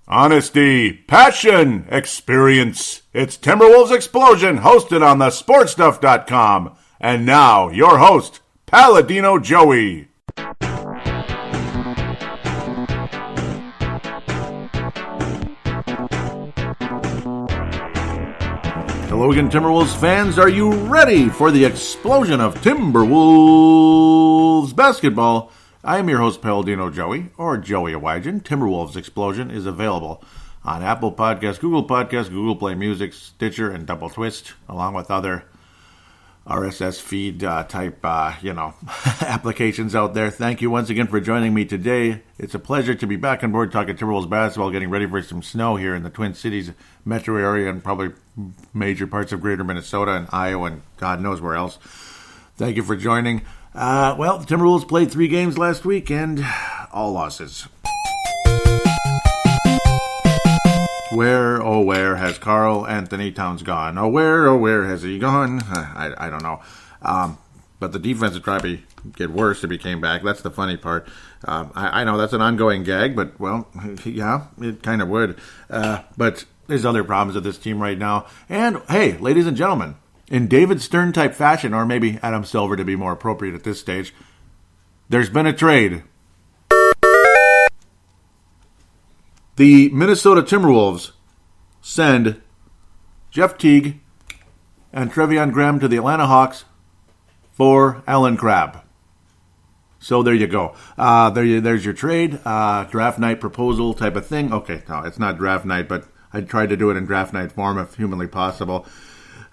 Honesty, passion, experience. It's Timberwolves Explosion, hosted on the sportstuff.com. And now, your host, Paladino Joey. Hello again, Timberwolves fans. Are you ready for the explosion of Timberwolves basketball? I am your host, Paladino Joey, or Joey Awajan. Timberwolves Explosion is available on Apple Podcasts, Google Play Music, Stitcher, and Double Twist, along with other RSS feed type, applications out there. Thank you once again for joining me today. It's a pleasure to be back on board talking Timberwolves basketball, getting ready for some snow here in the Twin Cities metro area and probably major parts of greater Minnesota and Iowa and God knows where else. Thank you for joining. The Timberwolves played 3 games last week and all losses. Where, oh where, has Karl Anthony Towns gone? Oh where has he gone? I don't know. But the defense would probably get worse if he came back. That's the funny part. I know that's an ongoing gag, but, well, yeah, it kind of would. But there's other problems with this team right now. And, hey, ladies and gentlemen, in David Stern-type fashion, or maybe Adam Silver to be more appropriate at this stage, there's been a trade. The Minnesota Timberwolves send Jeff Teague and Treveon Graham to the Atlanta Hawks for Allen Crabbe. So there you go. There's your trade. Draft night proposal type of thing. Okay, no, it's not draft night, but I tried to do it in draft night form if humanly possible.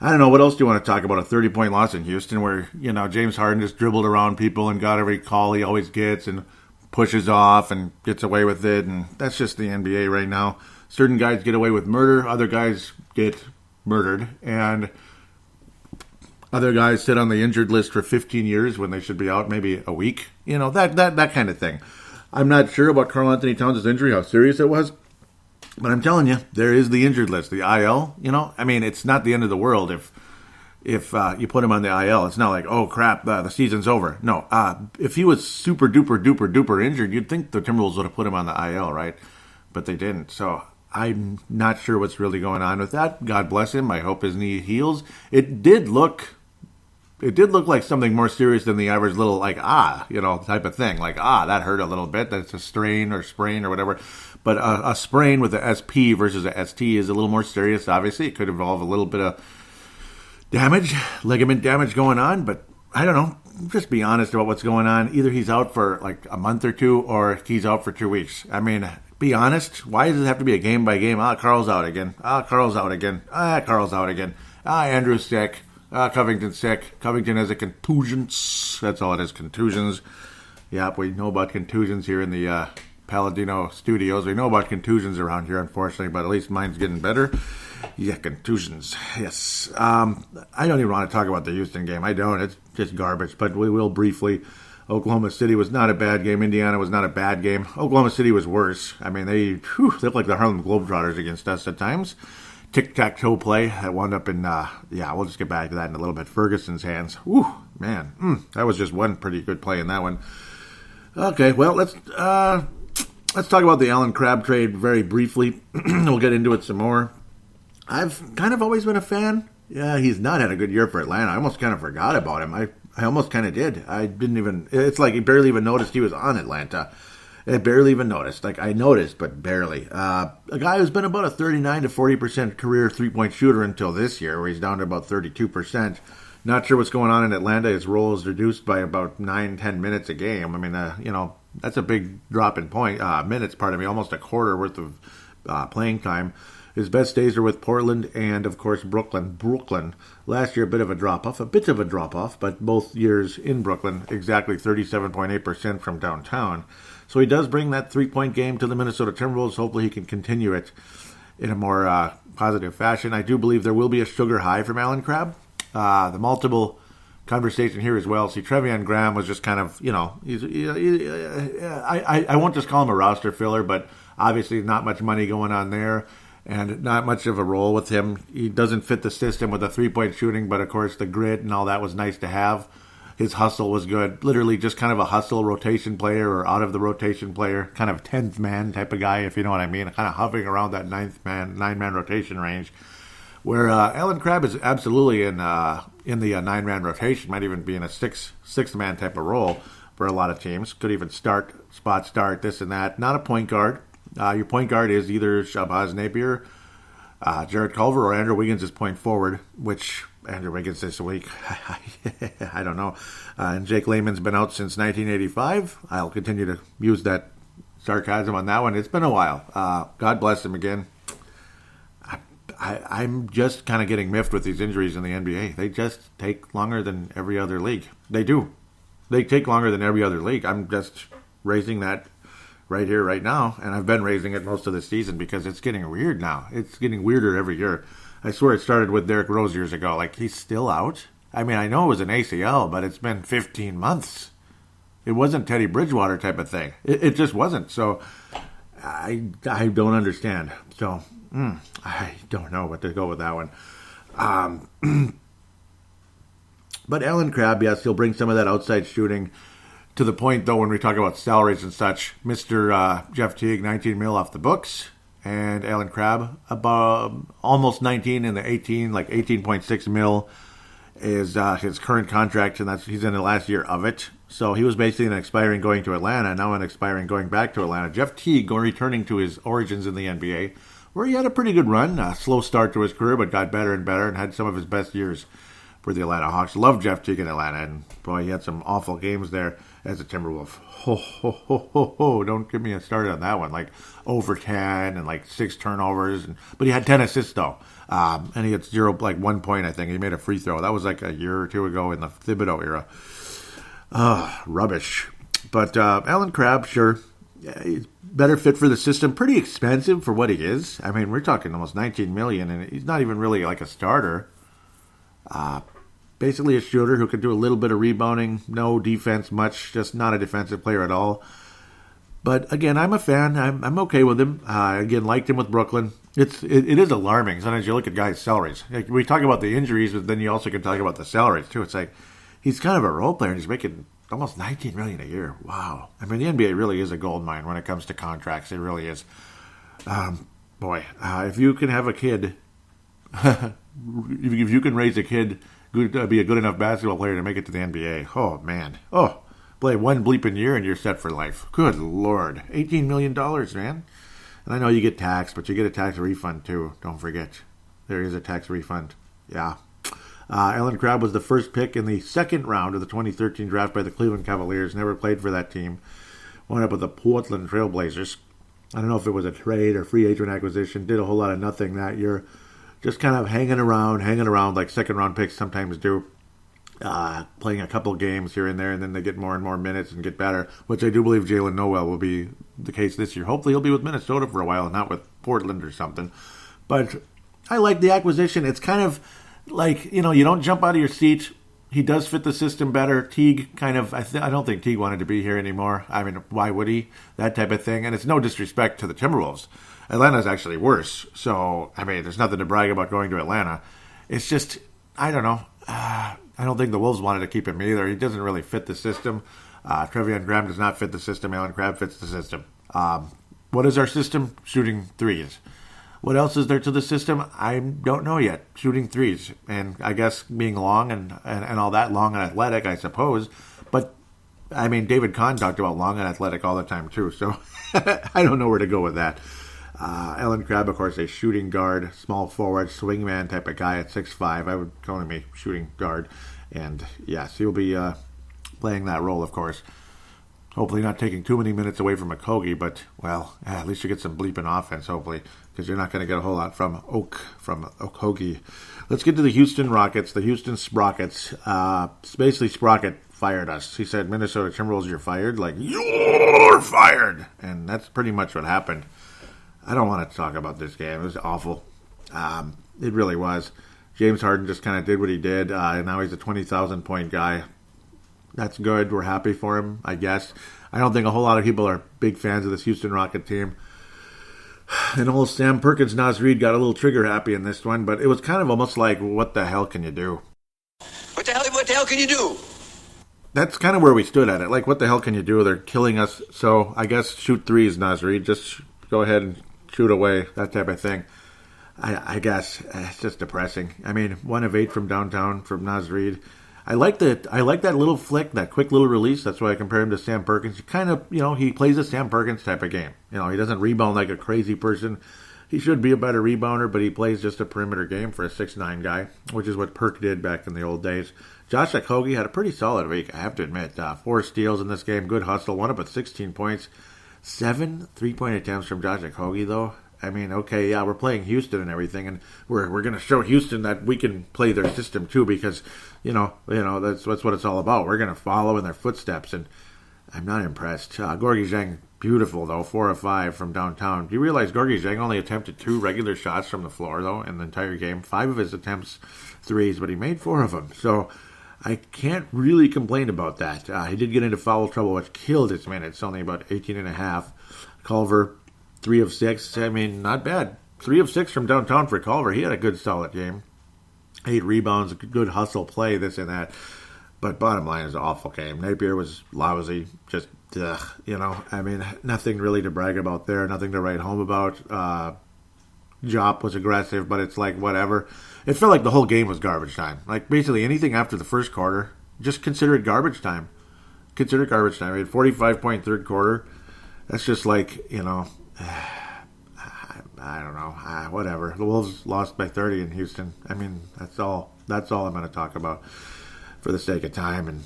I don't know, what else do you want to talk about? A 30-point loss in Houston where, James Harden just dribbled around people and got every call he always gets and pushes off and gets away with it. And that's just the NBA right now. Certain guys get away with murder. Other guys get murdered. And other guys sit on the injured list for 15 years when they should be out maybe a week. That kind of thing. I'm not sure about Karl Anthony Towns' injury, how serious it was. But I'm telling you, there is the injured list, the IL. It's not the end of the world if you put him on the IL. It's not like, oh crap, the season's over. No, if he was super duper injured, you'd think the Timberwolves would have put him on the IL, right? But they didn't. So I'm not sure what's really going on with that. God bless him. I hope his knee heals. It did look like something more serious than the average little type of thing. Like, that hurt a little bit. That's a strain or sprain or whatever. But a sprain with a SP versus a ST is a little more serious, obviously. It could involve a little bit of ligament damage going on. But I don't know. Just be honest about what's going on. Either he's out for like a month or two or he's out for 2 weeks. I mean, be honest. Why does it have to be a game by game? Carl's out again. Carl's out again. Carl's out again. Andrew's sick. Covington's sick. Covington has a contusion. That's all it is, contusions. Yep, we know about contusions here in the Paladino studios. We know about contusions around here, unfortunately, but at least mine's getting better. Yeah, contusions. Yes. I don't even want to talk about the Houston game. I don't. It's just garbage, but we will briefly. Oklahoma City was not a bad game. Indiana was not a bad game. Oklahoma City was worse. I mean, they looked like the Harlem Globetrotters against us at times. Tic-tac-toe play that wound up in, we'll just get back to that in a little bit. Ferguson's hands. Whew, man. That was just one pretty good play in that one. Okay, well, let's talk about the Allen Crabbe trade very briefly. We'll get into it some more. I've kind of always been a fan. Yeah, he's not had a good year for Atlanta. I almost kind of forgot about him. I almost kind of did. It's like he barely even noticed he was on Atlanta. I barely even noticed. Like, I noticed, but barely. A guy who's been about a 39 to 40% career three-point shooter until this year, where he's down to about 32%. Not sure what's going on in Atlanta. His role is reduced by about 9-10 minutes a game. I mean, that's a big drop in minutes, almost a quarter worth of playing time. His best days are with Portland and, of course, Brooklyn. Last year, a bit of a drop-off, but both years in Brooklyn, exactly 37.8% from downtown. So he does bring that three-point game to the Minnesota Timberwolves. Hopefully he can continue it in a more positive fashion. I do believe there will be a sugar high from Allen Crabbe. The multiple conversation here as well. See, Treveon Graham was just kind of, I won't just call him a roster filler, but obviously not much money going on there and not much of a role with him. He doesn't fit the system with the three-point shooting, but of course the grit and all that was nice to have. His hustle was good. Literally just kind of a hustle rotation player or out of the rotation player, kind of 10th man type of guy, if you know what I mean. Kind of hovering around that 9-man rotation range. Where Allen Crabbe is absolutely in the 9-man rotation, might even be in a sixth man type of role for a lot of teams. Could even start, this and that. Not a point guard. Your point guard is either Shabazz Napier, Jared Culver, or Andrew Wiggins is point forward, which Andrew Wiggins this week, I don't know. And Jake Layman's been out since 1985. I'll continue to use that sarcasm on that one. It's been a while. God bless him again. I'm just kind of getting miffed with these injuries in the NBA. They just take longer than every other league. They do. They take longer than every other league. I'm just raising that right here, right now, and I've been raising it most of the season because it's getting weird now. It's getting weirder every year. I swear it started with Derrick Rose years ago. Like, he's still out? I mean, I know it was an ACL, but it's been 15 months. It wasn't Teddy Bridgewater type of thing. It just wasn't. So I don't understand. So I don't know what to go with that one. But Allen Crabbe, yes, he'll bring some of that outside shooting. To the point, though, when we talk about salaries and such, Mr. Jeff Teague, 19 mil off the books. And Allen Crabbe, about almost 19 in the 18, like 18.6 mil is his current contract, and he's in the last year of it. So he was basically an expiring going to Atlanta, now an expiring going back to Atlanta. Jeff Teague returning to his origins in the NBA, where he had a pretty good run, a slow start to his career, but got better and better and had some of his best years for the Atlanta Hawks. Love Jeff Teague in Atlanta, and boy, he had some awful games there as a Timberwolf. Don't get me a start on that one. Like over 10 and like 6 turnovers. But he had 10 assists, though. And he had 1 point, I think. He made a free throw. That was like a year or two ago in the Thibodeau era. Rubbish. But Allen Crabbe, sure. He's better fit for the system. Pretty expensive for what he is. I mean, we're talking almost $19 million, and he's not even really like a starter. Basically a shooter who could do a little bit of rebounding, no defense much, just not a defensive player at all. But again, I'm a fan. I'm okay with him. Again, liked him with Brooklyn. It is alarming. Sometimes you look at guys' salaries. Like, we talk about the injuries, but then you also can talk about the salaries too. It's like he's kind of a role player, and he's making almost $19 million a year. Wow. I mean, the NBA really is a gold mine when it comes to contracts. It really is. If you can have a kid, if you can raise a kid, be a good enough basketball player to make it to the NBA. Oh, man. Play one bleeping year and you're set for life. Good Lord. $18 million, man. And I know you get taxed, but you get a tax refund, too. Don't forget. There is a tax refund. Yeah. Allen Crabbe was the first pick in the second round of the 2013 draft by the Cleveland Cavaliers. Never played for that team. Wound up with the Portland Trail Blazers. I don't know if it was a trade or free agent acquisition. Did a whole lot of nothing that year. Just kind of hanging around like second-round picks sometimes do. Playing a couple games here and there, and then they get more and more minutes and get better, which I do believe Jalen Noel will be the case this year. Hopefully he'll be with Minnesota for a while and not with Portland or something. But I like the acquisition. It's kind of like, you don't jump out of your seat. He does fit the system better. Teague I don't think Teague wanted to be here anymore. I mean, why would he? That type of thing. And it's no disrespect to the Timberwolves. Atlanta's actually worse. So, I mean, there's nothing to brag about going to Atlanta. It's just, I don't know. I don't think the Wolves wanted to keep him either. He doesn't really fit the system. Treveon Graham does not fit the system. Allen Crabbe fits the system. What is our system? Shooting threes. What else is there to the system? I don't know yet. Shooting threes. And I guess being long and all that, long and athletic, I suppose. But, I mean, David Kahn talked about long and athletic all the time, too. So, I don't know where to go with that. Allen Crabbe, of course, a shooting guard, small forward, swingman type of guy at 6'5". I would call him a shooting guard. And, yes, he'll be playing that role, of course. Hopefully not taking too many minutes away from Okogie, but, well, at least you get some bleeping offense, hopefully, because you're not going to get a whole lot from Okogie. Let's get to the Houston Rockets, the Houston Sprockets. Basically, Sprocket fired us. He said, Minnesota Timberwolves, you're fired? Like, you're fired! And that's pretty much what happened. I don't want to talk about this game. It was awful. It really was. James Harden just kind of did what he did, and now he's a 20,000-point guy. That's good. We're happy for him, I guess. I don't think a whole lot of people are big fans of this Houston Rocket team. And old Sam Perkins, Naz Reid got a little trigger happy in this one, but it was kind of almost like, what the hell can you do? What the hell can you do? that's kind of where we stood at it. Like, what the hell can you do? They're killing us. So I guess shoot threes, Nasri. Just go ahead and shoot away, that type of thing. I guess it's just depressing. I mean, 1 of 8 from downtown from Nasri. I like that little flick, that quick little release. That's why I compare him to Sam Perkins. He kind of, he plays a Sam Perkins type of game. He doesn't rebound like a crazy person. He should be a better rebounder, but he plays just a perimeter game for a 6'9" guy, which is what Perk did back in the old days. Josh Okogie had a pretty solid week, I have to admit. 4 steals in this game, good hustle, wound up with 16 points. 7 3-point attempts from Josh Okogie, though. I mean, okay, yeah, we're playing Houston and everything, and we're going to show Houston that we can play their system too, because that's what it's all about. We're going to follow in their footsteps, and I'm not impressed. Gorgui Dieng, beautiful though, 4 of 5 from downtown. Do you realize Gorgui Dieng only attempted 2 regular shots from the floor though in the entire game? 5 of his attempts threes, but he made 4 of them. So I can't really complain about that. He did get into foul trouble, which killed his minutes. Only about 18.5. Culver, 3 of 6. I mean, not bad. 3 of 6 from downtown for Culver. He had a good, solid game. 8 rebounds, good hustle play, this and that. But bottom line is an awful game. Napier was lousy. Just, I mean, nothing really to brag about there. Nothing to write home about. Jop was aggressive, but it's like, whatever. It felt like the whole game was garbage time. Like, basically anything after the first quarter, just consider it garbage time. Consider it garbage time. We had 45-point third quarter. That's just like, I don't know. Whatever. The Wolves lost by 30 in Houston. I mean, that's all I'm going to talk about for the sake of time. And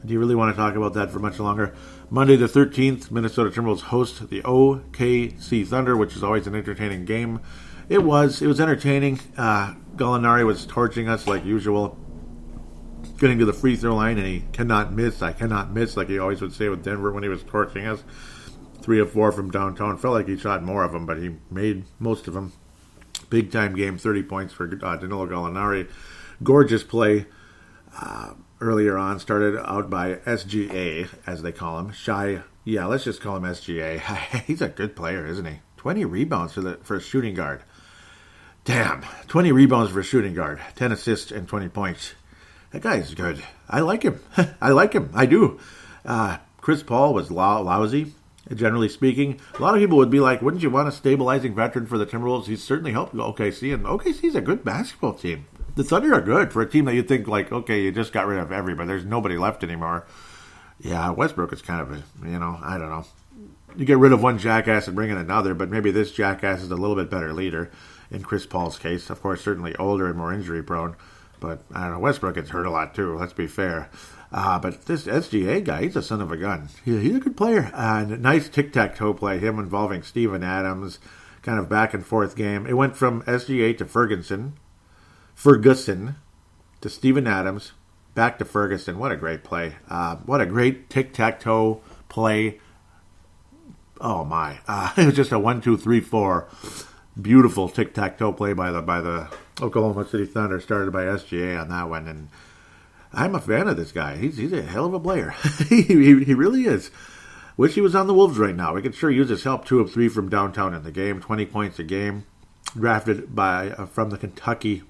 do you really want to talk about that for much longer? Monday the 13th, Minnesota Timberwolves host the OKC Thunder, which is always an entertaining game. It was entertaining. Gallinari was torching us like usual, getting to the free throw line, and he cannot miss. I cannot miss, like he always would say with Denver when he was torching us. 3 of 4 from downtown. Felt like he shot more of them, but he made most of them. Big time game, 30 points for Danilo Gallinari. Gorgeous play earlier on. Started out by SGA, as they call him. Let's just call him SGA. He's a good player, isn't he? 20 rebounds for a shooting guard. Damn, 20 rebounds for a shooting guard. 10 assists and 20 points. That guy's good. I like him. I do. Chris Paul was lousy. Generally speaking, a lot of people would be like, wouldn't you want a stabilizing veteran for the Timberwolves? He's certainly helped OKC, and OKC's a good basketball team. The Thunder are good for a team that you think, like, okay, you just got rid of everybody. There's nobody left anymore. Yeah, Westbrook is kind of I don't know. You get rid of one jackass and bring in another, but maybe this jackass is a little bit better leader in Chris Paul's case. Of course, certainly older and more injury prone, but I don't know, Westbrook gets hurt a lot too, let's be fair. But this SGA guy, he's a son of a gun. He's a good player. Nice tic-tac-toe play, him involving Steven Adams, kind of back and forth game. It went from SGA to Ferguson to Steven Adams, back to Ferguson. What a great play. What a great tic-tac-toe play. Oh, my. It was just a 1, 2, 3, 4. Beautiful tic-tac-toe play by the Oklahoma City Thunder, started by SGA on that one, and I'm a fan of this guy. He's a hell of a player. he really is. Wish he was on the Wolves right now. We could sure use his help. 2 of 3 from downtown in the game. 20 points a game. Drafted from the Kentucky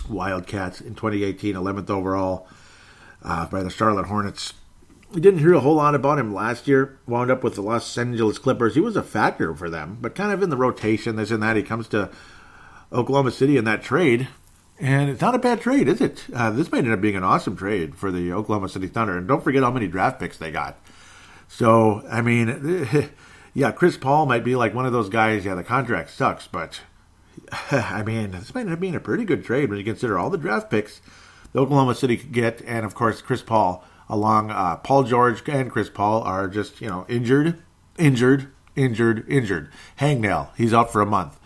Wildcats in 2018. 11th overall by the Charlotte Hornets. We didn't hear a whole lot about him last year. Wound up with the Los Angeles Clippers. He was a factor for them, but kind of in the rotation, this and that. He comes to Oklahoma City in that trade. And it's not a bad trade, is it? This might end up being an awesome trade for the Oklahoma City Thunder. And don't forget how many draft picks they got. So, I mean, yeah, Chris Paul might be like one of those guys, the contract sucks. But, I mean, this might end up being a pretty good trade when you consider all the draft picks the Oklahoma City could get. And, of course, Chris Paul, along Paul George and Chris Paul are just, injured. Hangnail, he's out for a month.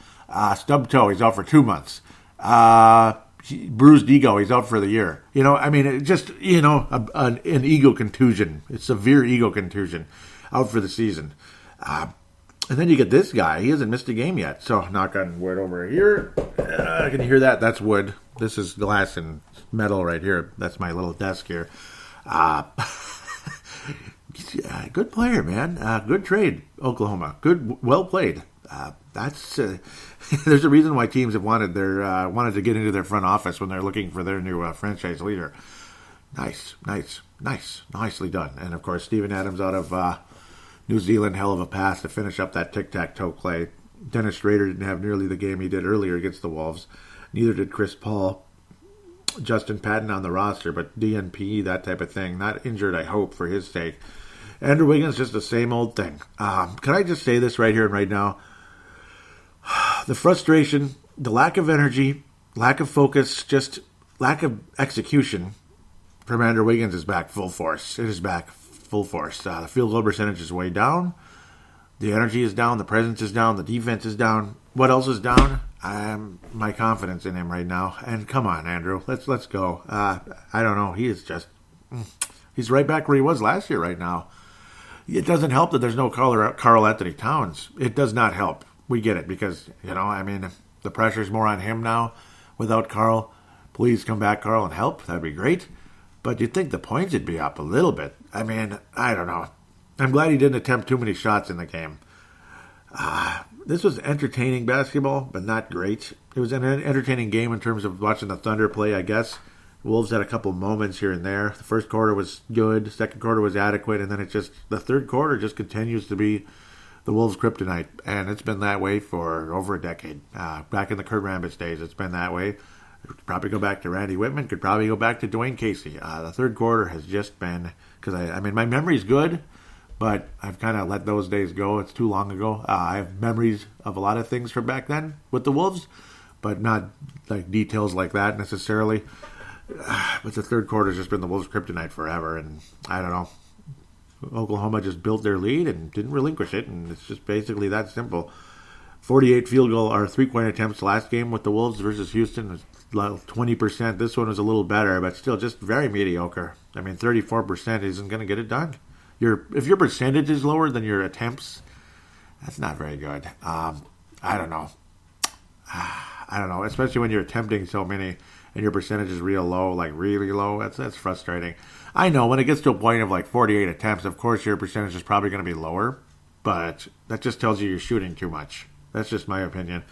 Stub toe, he's out for 2 months. Bruised ego, he's out for the year. An ego contusion. It's severe ego contusion. Out for the season. And then you get this guy. He hasn't missed a game yet. So, knock on wood over here. I can hear that. That's wood. This is glass and metal right here. That's my little desk here. Good player, man. Good trade, Oklahoma. Good, well played. There's a reason why teams have wanted to get into their front office when they're looking for their new franchise leader. Nice. Nicely done. And of course, Steven Adams out of New Zealand, hell of a pass to finish up that tic-tac-toe play. Dennis Schrader didn't have nearly the game he did earlier against the Wolves. Neither did Chris Paul. Justin Patton on the roster, but DNP, that type of thing. Not injured, I hope, for his sake. Andrew Wiggins, just the same old thing. Can I just say this right here and right now? The frustration, the lack of energy, lack of focus, just lack of execution from Andrew Wiggins is back full force. It is back full force. The field goal percentage is way down. The energy is down. The presence is down. The defense is down. What else is down? My confidence in him right now. And come on, Andrew, let's go. I don't know. He is just he's right back where he was last year right now. It doesn't help that there's no Karl Anthony Towns. It does not help. We get it because the pressure's more on him now. Without Karl, please come back, Karl, and help. That'd be great. But you'd think the points would be up a little bit. I don't know. I'm glad he didn't attempt too many shots in the game. This was entertaining basketball, but not great. It was an entertaining game in terms of watching the Thunder play, I guess. Wolves had a couple moments here and there. The first quarter was good. Second quarter was adequate. And then the third quarter just continues to be the Wolves' kryptonite. And it's been that way for over a decade. Back in the Kurt Rambis days, it's been that way. Could probably go back to Randy Whitman. Could probably go back to Dwayne Casey. The third quarter has just been, because my memory's good, but I've kind of let those days go. It's too long ago. I have memories of a lot of things from back then with the Wolves, but not like details like that necessarily. But the third quarter has just been the Wolves' kryptonite forever, and I don't know. Oklahoma just built their lead and didn't relinquish it, and it's just basically that simple. 48 field goal or three-point attempts last game with the Wolves versus Houston, 20%. This one was a little better, but still just very mediocre. 34% isn't going to get it done. If your percentage is lower than your attempts, that's not very good. I don't know. Especially when you're attempting so many and your percentage is real low, like really low. That's frustrating. I know when it gets to a point of like 48 attempts, of course your percentage is probably going to be lower, but that just tells you you're shooting too much. That's just my opinion.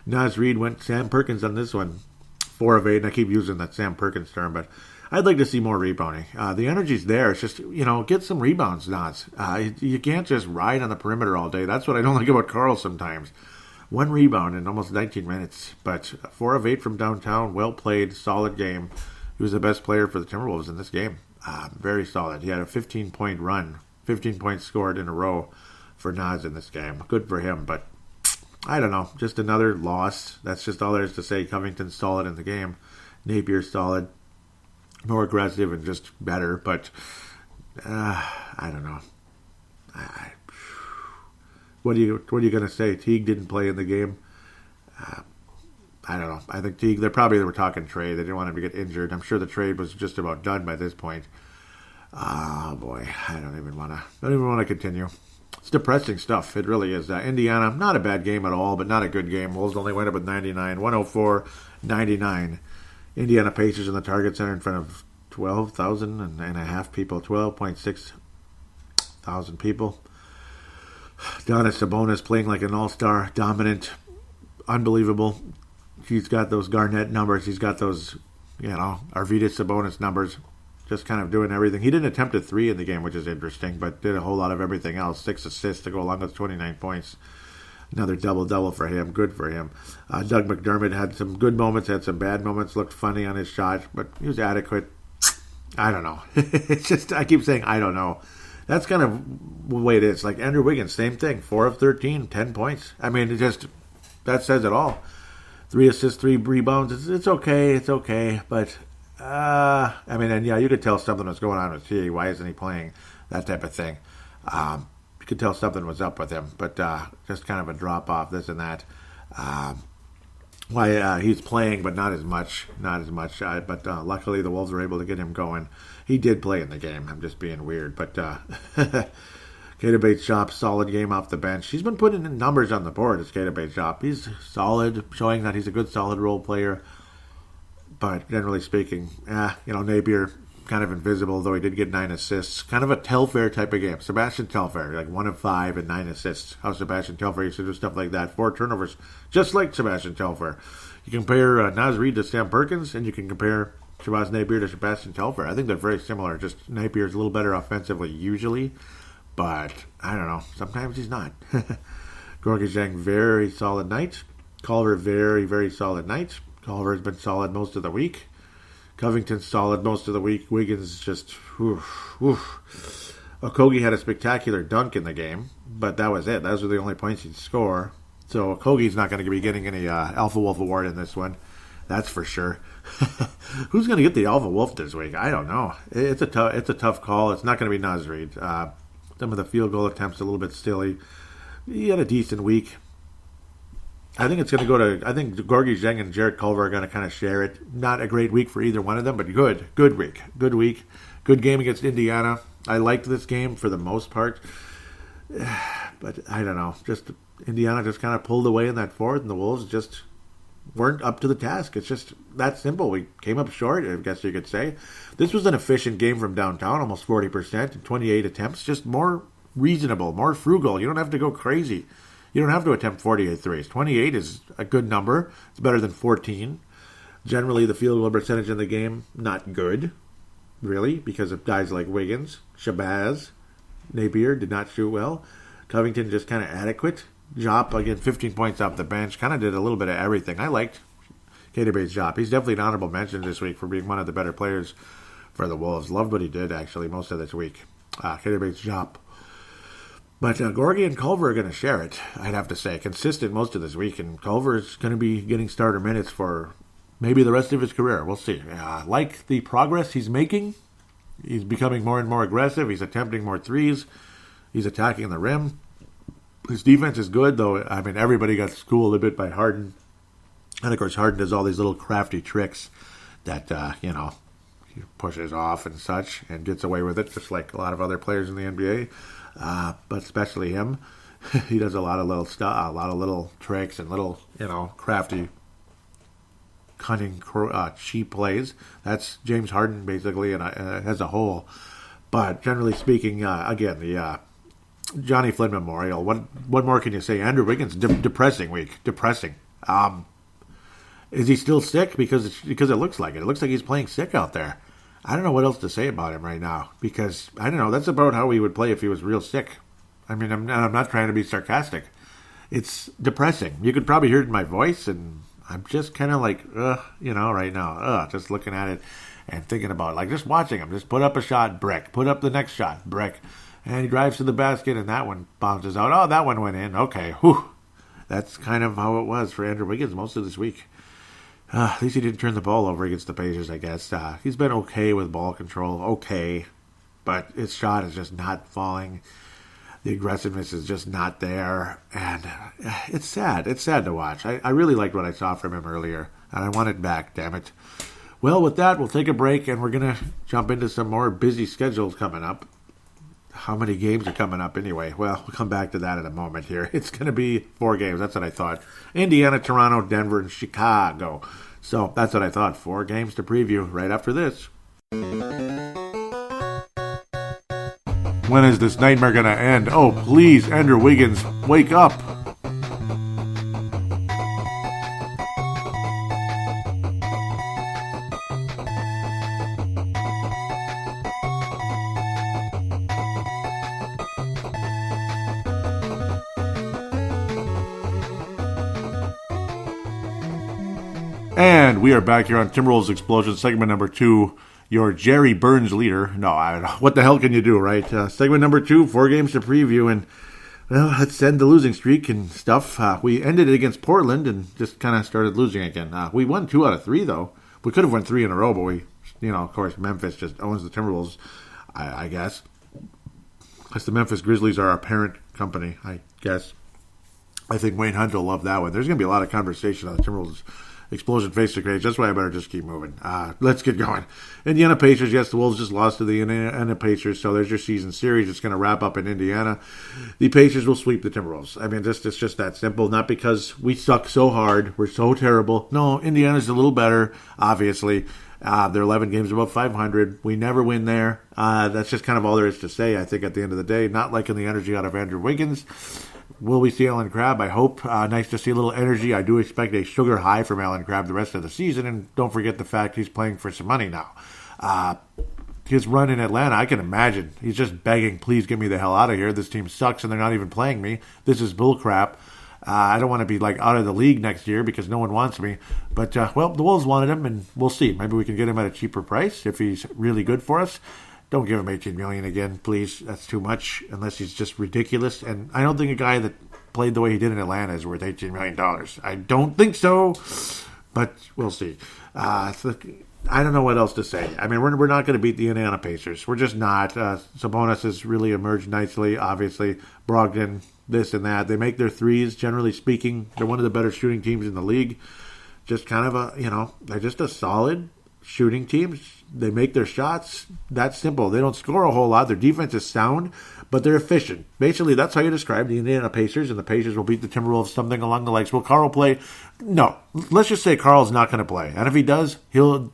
Naz Reid went Sam Perkins on this one, 4 of 8, and I keep using that Sam Perkins term, but I'd like to see more rebounding. The energy's there. It's just, get some rebounds, Naz. You can't just ride on the perimeter all day. That's what I don't like about Karl sometimes. 1 rebound in almost 19 minutes, but 4 of 8 from downtown. Well played, solid game. He was the best player for the Timberwolves in this game. Very solid. He had a 15-point run, 15 points scored in a row for Naz in this game. Good for him, but I don't know. Just another loss. That's just all there is to say. Covington's solid in the game. Napier's solid. More aggressive and just better, but I don't know. What are you going to say? Teague didn't play in the game. I don't know. I think Teague. They were talking trade. They didn't want him to get injured. I'm sure the trade was just about done by this point. Oh boy, I don't even want to continue. It's depressing stuff. It really is. Indiana, not a bad game at all, but not a good game. Wolves only went up with 99, 104-99. Indiana Pacers in the Target Center in front of 12,000 and a half people, 12.6 thousand people. Donis Sabonis playing like an all-star, dominant, unbelievable. He's got those Garnett numbers. He's got those, Arvydas Sabonis numbers, just kind of doing everything. He didn't attempt a 3 in the game, which is interesting, but did a whole lot of everything else. 6 assists to go along with 29 points. Another double-double for him. Good for him. Doug McDermott had some good moments, had some bad moments, looked funny on his shot, but he was adequate. I don't know. It's just, I keep saying I don't know. That's kind of the way it is. Like Andrew Wiggins, same thing. 4 of 13, 10 points. That says it all. 3 assists, 3 rebounds. It's okay. But, you could tell something was going on with Teague. Why isn't he playing? That type of thing. You could tell something was up with him. But just kind of a drop-off, this and that. He's playing, but not as much. But luckily the Wolves were able to get him going. He did play in the game. I'm just being weird. But Keita Bates-Diop, solid game off the bench. He's been putting in numbers on the board as Keita Bates-Diop. He's solid, showing that he's a good, solid role player. But generally speaking, Napier, kind of invisible, though he did get 9 assists. Kind of a Telfair type of game. Sebastian Telfair, like 1 of 5 and 9 assists. How Sebastian Telfair used to do stuff like that. 4 turnovers, just like Sebastian Telfair. You compare Naz Reid to Sam Perkins, and you can compare Shabazz Napier to Sebastian Telfair. I think they're very similar. Just Napier's a little better offensively usually, but I don't know. Sometimes he's not. Gorgie Zhang, very solid night. Culver, very, very solid night. Culver's been solid most of the week. Covington's solid most of the week. Wiggins just, Okogie had a spectacular dunk in the game, but that was it. Those were the only points he'd score. So Okogie's not going to be getting any Alpha Wolf award in this one. That's for sure. Who's going to get the Alpha Wolf this week? I don't know. It's a tough call. It's not going to be Naz Reid. Some of the field goal attempts a little bit silly. He had a decent week. I think it's going to go to. I think Gorgie Zhang and Jared Culver are going to kind of share it. Not a great week for either one of them, but good week, good game against Indiana. I liked this game for the most part, but I don't know. Just Indiana just kind of pulled away in that fourth, and the Wolves just weren't up to the task. It's just that simple. We came up short, I guess you could say. This was an efficient game from downtown, almost 40%, and 28 attempts. Just more reasonable, more frugal. You don't have to go crazy. You don't have to attempt 48 threes. 28 is a good number. It's better than 14. Generally, the field goal percentage in the game, not good, really, because of guys like Wiggins, Shabazz, Napier did not shoot well. Covington just kind of adequate. Jop, again, 15 points off the bench. Kind of did a little bit of everything. I liked Keita Bates-Jop. He's definitely an honorable mention this week for being one of the better players for the Wolves. Loved what he did, actually, most of this week. Keita Bates-Jop. But Gorgie and Culver are going to share it, I'd have to say. Consistent most of this week, and Culver's going to be getting starter minutes for maybe the rest of his career. We'll see. Like the progress he's making. He's becoming more and more aggressive. He's attempting more threes. He's attacking the rim. His defense is good, though. I mean, everybody got schooled a bit by Harden. And, of course, Harden does all these little crafty tricks that, he pushes off and such and gets away with it, just like a lot of other players in the NBA. But especially him. He does a lot of little stuff, a lot of little tricks and little, crafty, cunning, cheap plays. That's James Harden, basically, and as a whole. But generally speaking, again, the Johnny Flynn Memorial. What more can you say? Andrew Wiggins, depressing week. Depressing. Is he still sick? Because it looks like it. It looks like he's playing sick out there. I don't know what else to say about him right now. Because, I don't know, that's about how he would play if he was real sick. I mean, I'm not trying to be sarcastic. It's depressing. You could probably hear it in my voice, and I'm just kind of like, right now. Just looking at it and thinking about it. Like, just watching him. Just put up a shot, brick. Put up the next shot, brick. And he drives to the basket, and that one bounces out. Oh, that one went in. Okay, whew. That's kind of how it was for Andrew Wiggins most of this week. At least he didn't turn the ball over against the Pacers, I guess. He's been okay with ball control. Okay. But his shot is just not falling. The aggressiveness is just not there. And it's sad. It's sad to watch. I really liked what I saw from him earlier. And I want it back, damn it. Well, with that, we'll take a break, and we're going to jump into some more busy schedules coming up. How many games are coming up anyway? Well, we'll come back to that in a moment here. It's going to be 4 games. That's what I thought. Indiana, Toronto, Denver, and Chicago. So that's what I thought. 4 games to preview right after this. When is this nightmare going to end? Oh, please, Andrew Wiggins, wake up. And we are back here on Timberwolves Explosion, segment number 2. Your Jerry Burns leader. No, I don't know. What the hell can you do, right? Segment number 2, 4 games to preview. And, well, let's end the losing streak and stuff. We ended it against Portland and just kind of started losing again. We won 2 out of 3, though. We could have won 3 in a row, but we, of course, Memphis just owns the Timberwolves, I guess. Because the Memphis Grizzlies are our parent company, I guess. I think Wayne Hunt will love that one. There's going to be a lot of conversation on the Timberwolves Explosion Facebook page. That's why I better just keep moving. Let's get going. Indiana Pacers. Yes, the Wolves just lost to the Indiana Pacers, so there's your season series. It's going to wrap up in Indiana. The Pacers will sweep the Timberwolves. I mean, it's just that simple. Not because we suck so hard. We're so terrible. No, Indiana's a little better, obviously. They're 11 games above 500. We never win there. That's just kind of all there is to say, I think, at the end of the day. Not liking the energy out of Andrew Wiggins. Will we see Allen Crabbe? I hope. Nice to see a little energy. I do expect a sugar high from Allen Crabbe the rest of the season, and don't forget the fact he's playing for some money now. His run in Atlanta, I can imagine. He's just begging, please get me the hell out of here. This team sucks, and they're not even playing me. This is bullcrap. I don't want to be out of the league next year because no one wants me. But, the Wolves wanted him, and we'll see. Maybe we can get him at a cheaper price if he's really good for us. Don't give him $18 million again, please. That's too much, unless he's just ridiculous. And I don't think a guy that played the way he did in Atlanta is worth $18 million. I don't think so, but we'll see. I don't know what else to say. I mean, we're not going to beat the Indiana Pacers. We're just not. Sabonis has really emerged nicely, obviously. Brogdon, this and that. They make their threes, generally speaking. They're one of the better shooting teams in the league. Just kind of they're just a solid shooting team. They make their shots. That's simple. They don't score a whole lot. Their defense is sound, but they're efficient. Basically, that's how you describe the Indiana Pacers, and the Pacers will beat the Timberwolves, something along the likes. Will Karl play? No. Let's just say Karl's not going to play. And if he does,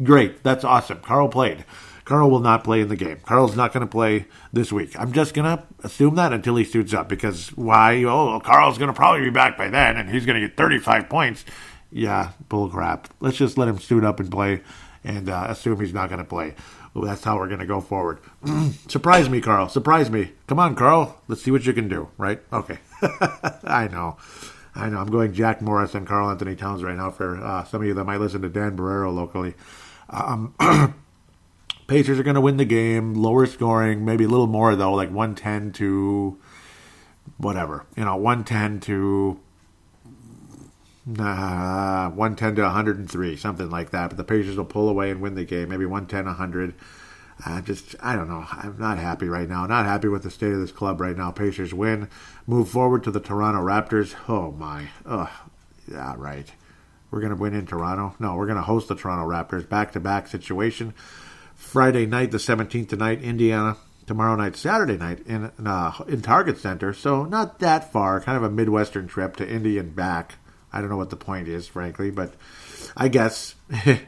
great. That's awesome. Karl played. Karl will not play in the game. Karl's not going to play this week. I'm just going to assume that until he suits up, because why? Karl's going to probably be back by then, and he's going to get 35 points. Yeah, bull crap. Let's just let him suit up and play and assume he's not going to play. Well, that's how we're going to go forward. Surprise me, Karl. Surprise me. Come on, Karl. Let's see what you can do, right? Okay. I know. I'm going Jack Morris and Karl Anthony Towns right now for some of you that might listen to Dan Barrero locally. Pacers are going to win the game. Lower scoring, maybe a little more, though, like 110 to whatever. 110 to 103, something like that. But the Pacers will pull away and win the game. Maybe 110, 100. I don't know. I'm not happy right now. Not happy with the state of this club right now. Pacers win. Move forward to the Toronto Raptors. Oh, my. Yeah, right. We're going to win in Toronto? No, we're going to host the Toronto Raptors. Back-to-back situation. Friday night, the 17th tonight, Indiana. Tomorrow night, Saturday night, in Target Center. So not that far. Kind of a Midwestern trip to Indy and back. I don't know what the point is, frankly, but I guess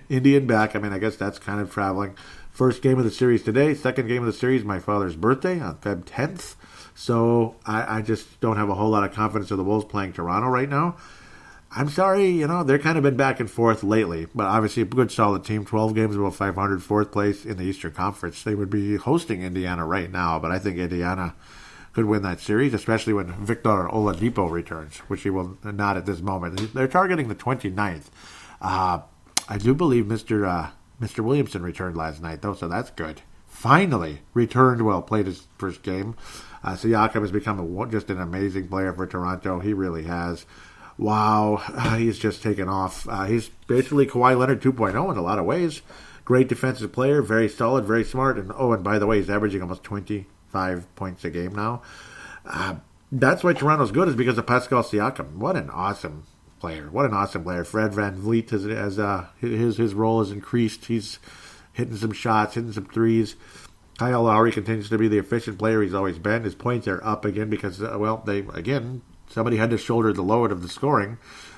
Indy and back. I mean, I guess that's kind of traveling. First game of the series today. Second game of the series, my father's birthday on Feb 10th. So I just don't have a whole lot of confidence in the Wolves playing Toronto right now. I'm sorry, they're kind of been back and forth lately, but obviously a good solid team. 12 games, about 500, fourth place in the Eastern Conference. They would be hosting Indiana right now, but I think Indiana could win that series, especially when Victor Oladipo returns, which he will not at this moment. They're targeting the 29th. I do believe Mr. Williamson returned last night, though, so that's good. Finally returned well, played his first game. Siakam has become just an amazing player for Toronto. He really has. Wow, he's just taken off. He's basically Kawhi Leonard 2.0 in a lot of ways. Great defensive player, very solid, very smart. And by the way, he's averaging almost 25 points a game now. That's why Toronto's good, is because of Pascal Siakam. What an awesome player. Fred VanVleet, his role has increased. He's hitting some shots, hitting some threes. Kyle Lowry continues to be the efficient player he's always been. His points are up again because, somebody had to shoulder the load of the scoring.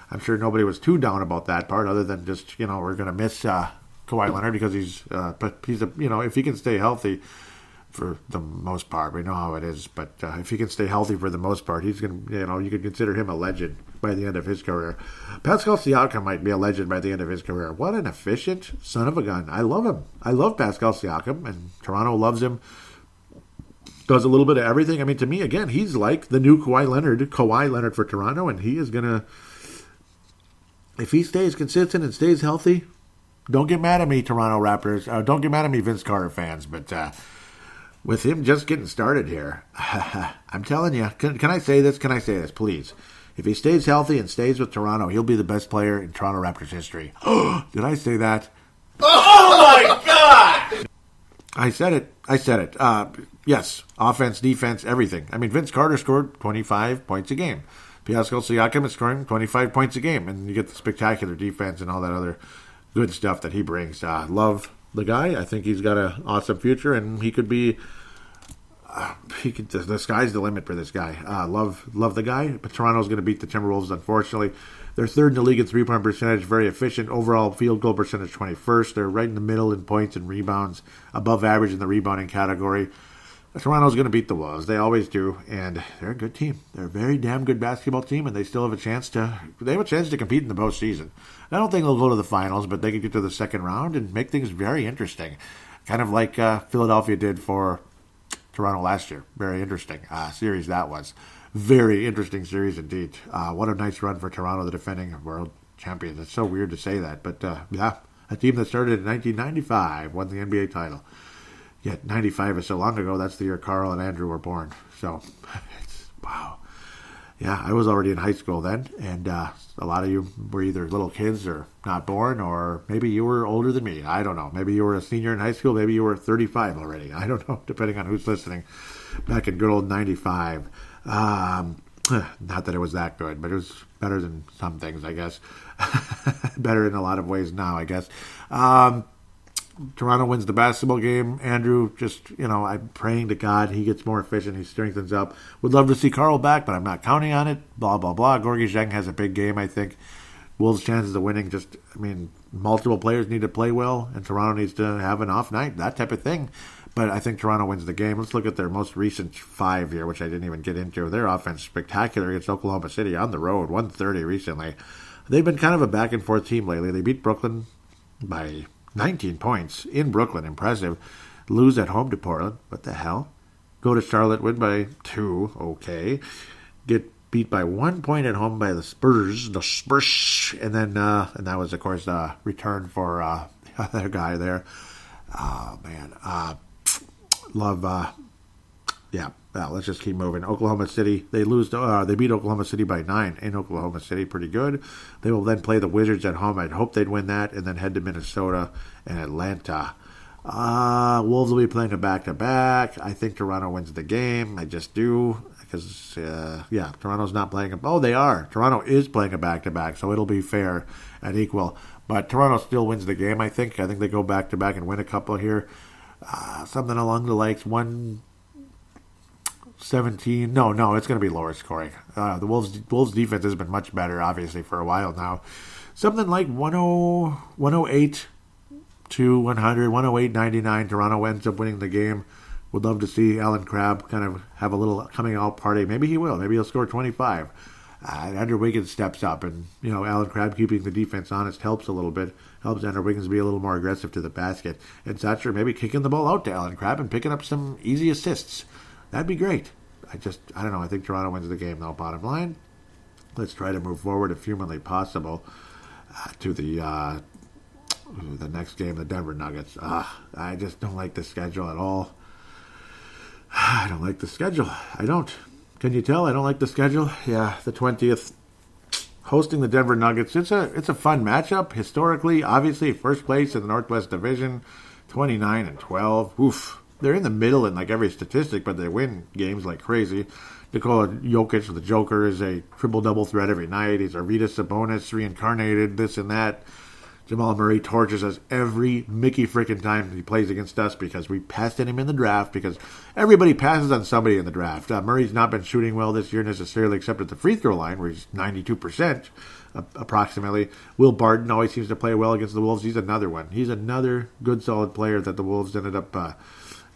I'm sure nobody was too down about that part, other than just, we're going to miss Kawhi Leonard because if he can stay healthy for the most part, we know how it is, but if he can stay healthy for the most part, he's going to, you could consider him a legend by the end of his career. Pascal Siakam might be a legend by the end of his career. What an efficient son of a gun. I love him. I love Pascal Siakam, and Toronto loves him. Does a little bit of everything. I mean, to me, again, he's like the new Kawhi Leonard for Toronto, and he is going to, if he stays consistent and stays healthy, don't get mad at me, Toronto Raptors. Don't get mad at me, Vince Carter fans, but with him just getting started here, I'm telling you, can I say this? Can I say this, please? If he stays healthy and stays with Toronto, he'll be the best player in Toronto Raptors history. Did I say that? Oh, my God! I said it. Yes, offense, defense, everything. I mean, Vince Carter scored 25 points a game. Pascal Siakam is scoring 25 points a game, and you get the spectacular defense and all that other good stuff that he brings. Love the guy. I think he's got an awesome future, and he could be. The sky's the limit for this guy. Love the guy, but Toronto's going to beat the Timberwolves, unfortunately. They're third in the league in three-point percentage, very efficient. Overall field goal percentage, 21st. They're right in the middle in points and rebounds, above average in the rebounding category. Toronto's going to beat the Wolves. They always do, and they're a good team. They're a very damn good basketball team, and they still have a chance to. They have a chance to compete in the postseason. I don't think they'll go to the finals, but they could get to the second round and make things very interesting, kind of like Philadelphia did for Toronto last year. Very interesting series that was. Very interesting series indeed. What a nice run for Toronto, the defending world champions. It's so weird to say that, but yeah, a team that started in 1995 won the NBA title. Yet 95 is so long ago, that's the year Carl and Andrew were born. So, it's, wow. Yeah, I was already in high school then, and a lot of you were either little kids or not born, or maybe you were older than me. I don't know. Maybe you were a senior in high school. Maybe you were 35 already. I don't know, depending on who's listening. Back in good old 95. Not that it was that good, but it was better than some things, I guess. Better in a lot of ways now, I guess. Toronto wins the basketball game. Andrew, just, I'm praying to God he gets more efficient. He strengthens up. Would love to see Carl back, but I'm not counting on it. Blah, blah, blah. Gorgie Zheng has a big game, I think. Wolves' chances of winning multiple players need to play well, and Toronto needs to have an off night, that type of thing. But I think Toronto wins the game. Let's look at their most recent 5 here, which I didn't even get into. Their offense spectacular against Oklahoma City on the road, 130 recently. They've been kind of a back-and-forth team lately. They beat Brooklyn by 19 points in Brooklyn. Impressive. Lose at home to Portland. What the hell? Go to Charlotte, win by 2. Okay. Get beat by 1 point at home by the Spurs. And then, and that was, of course, the return for the other guy there. Oh, man. Yeah. Well, let's just keep moving. Oklahoma City, they beat Oklahoma City by 9 in Oklahoma City. Pretty good. They will then play the Wizards at home. I'd hope they'd win that, and then head to Minnesota and Atlanta. Wolves will be playing a back-to-back. I think Toronto wins the game. I just do. Because, Toronto's not playing they are. Toronto is playing a back-to-back, so it'll be fair and equal. But Toronto still wins the game, I think. I think they go back-to-back and win a couple here. Something along the likes, 117. No, it's going to be lower scoring. The Wolves' defense has been much better, obviously, for a while now. Something like 108 to 100, 108-99. Toronto ends up winning the game. Would love to see Allen Crabbe kind of have a little coming out party. Maybe he will. Maybe he'll score 25. Andrew Wiggins steps up, and Allen Crabbe keeping the defense honest helps a little bit. Helps Andrew Wiggins be a little more aggressive to the basket. And Thatcher maybe kicking the ball out to Allen Crabbe and picking up some easy assists. That'd be great. I don't know. I think Toronto wins the game, though, bottom line. Let's try to move forward if humanly possible to the next game, the Denver Nuggets. I just don't like the schedule at all. I don't like the schedule. I don't. Can you tell I don't like the schedule? Yeah, the 20th. Hosting the Denver Nuggets. It's a fun matchup. Historically, obviously, first place in the Northwest Division, 29-12. Oof. They're in the middle in like every statistic, but they win games like crazy. Nikola Jokic, the Joker, is a triple-double threat every night. He's Arvydas Sabonis, reincarnated, this and that. Jamal Murray tortures us every Mickey frickin' time he plays against us because we passed at him in the draft, because everybody passes on somebody in the draft. Murray's not been shooting well this year necessarily, except at the free throw line, where he's 92%, approximately. Will Barton always seems to play well against the Wolves. He's another one. He's another good, solid player that the Wolves ended up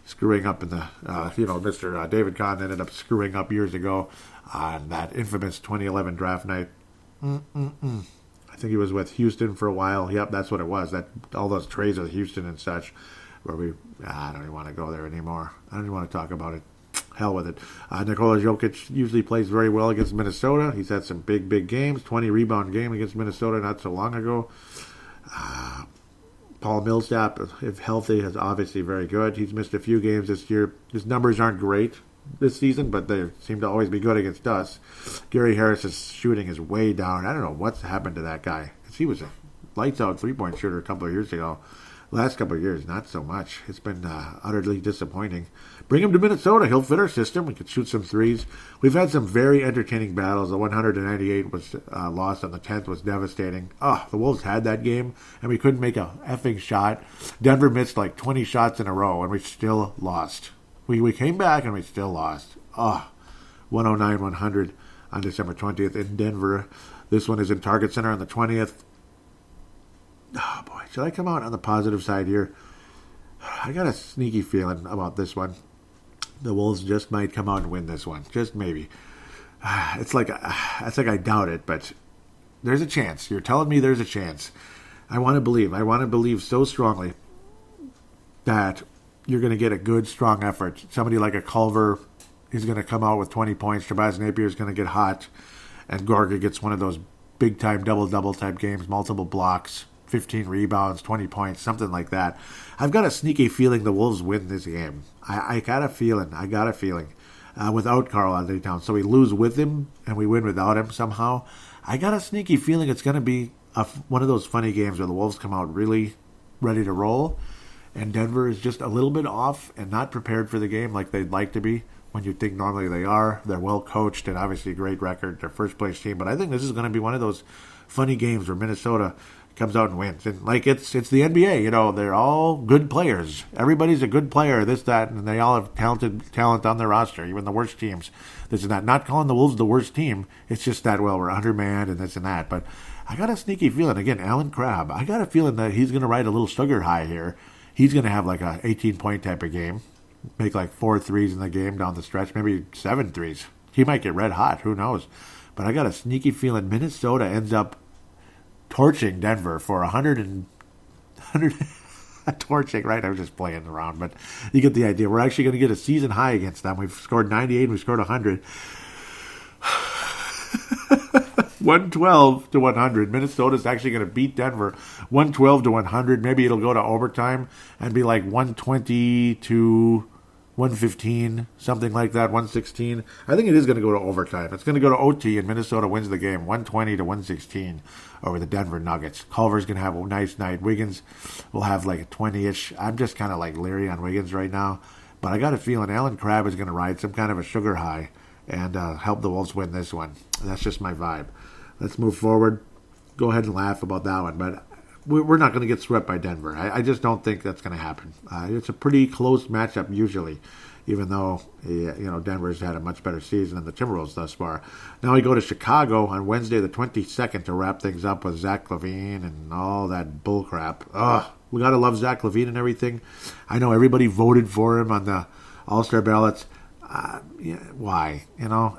screwing up in the, Mr. David Kahn ended up screwing up years ago on that infamous 2011 draft night. I think he was with Houston for a while. Yep, that's what it was. That all those trades with Houston and such, where I don't even want to go there anymore. I don't even want to talk about it. Hell with it. Nikola Jokic usually plays very well against Minnesota. He's had some big games. 20-rebound game against Minnesota not so long ago. Paul Millsap, if healthy, is obviously very good. He's missed a few games this year. His numbers aren't great this season, but they seem to always be good against us. Gary Harris's shooting is way down. I don't know what's happened to that guy, because he was a lights-out three-point shooter a couple of years ago. Last couple of years, not so much. It's been utterly disappointing. Bring him to Minnesota. He'll fit our system. We could shoot some threes. We've had some very entertaining battles. The 198 was lost on the 10th was devastating. The Wolves had that game, and we couldn't make a effing shot. Denver missed like 20 shots in a row, and we still lost. We came back, and we still lost. 109-100 on December 20th in Denver. This one is in Target Center on the 20th. Oh, boy. Should I come out on the positive side here? I got a sneaky feeling about this one. the Wolves just might come out and win this one. Just maybe. It's like I doubt it, but there's a chance. You're telling me there's a chance. I want to believe. I want to believe so strongly that you're going to get a good, strong effort. Somebody like a Culver is going to come out with 20 points. Shabazz Napier is going to get hot. And Gorga gets one of those big-time double-double type games, multiple blocks, 15 rebounds, 20 points, something like that. I've got a sneaky feeling the Wolves win this game. I got a feeling. Without Karl-Anthony Towns. So we lose with him and we win without him somehow. I got a sneaky feeling it's going to be one of those funny games where the Wolves come out really ready to roll and Denver is just a little bit off and not prepared for the game like they'd like to be when you think normally they are. They're well coached and obviously a great record. They're first place team. But I think this is going to be one of those funny games where Minnesota comes out and wins. And like it's the NBA, they're all good players. Everybody's a good player, this, that, and they all have talent on their roster, even the worst teams. This and that. Not calling the Wolves the worst team. It's just that, well, we're undermanned and this and that. But I got a sneaky feeling, again, Allen Crabbe, I got a feeling that he's going to ride a little sugar high here. He's going to have like a 18-point type of game. Make like 4 threes in the game down the stretch, maybe 7 threes. He might get red hot, who knows. But I got a sneaky feeling Minnesota ends up torching Denver for 100 torching, right? I was just playing around, but you get the idea. We're actually going to get a season high against them. We've scored 98 and we scored 100. 112 to 100. Minnesota's actually going to beat Denver 112 to 100. Maybe it'll go to overtime and be like 120 to 115, something like that, 116. I think it is going to go to overtime. It's going to go to OT, and Minnesota wins the game 120 to 116 over the Denver Nuggets. Culver's going to have a nice night. Wiggins will have like a 20-ish. I'm just kind of like leery on Wiggins right now. But I got a feeling Allen Crabbe is going to ride some kind of a sugar high and help the Wolves win this one. That's just my vibe. Let's move forward. Go ahead and laugh about that one. But we're not going to get swept by Denver. I just don't think that's going to happen. It's a pretty close matchup usually, even though Denver's had a much better season than the Timberwolves thus far. Now we go to Chicago on Wednesday the 22nd to wrap things up with Zach LaVine and all that bullcrap. Ugh, we got to love Zach LaVine and everything. I know everybody voted for him on the All-Star ballots. Why?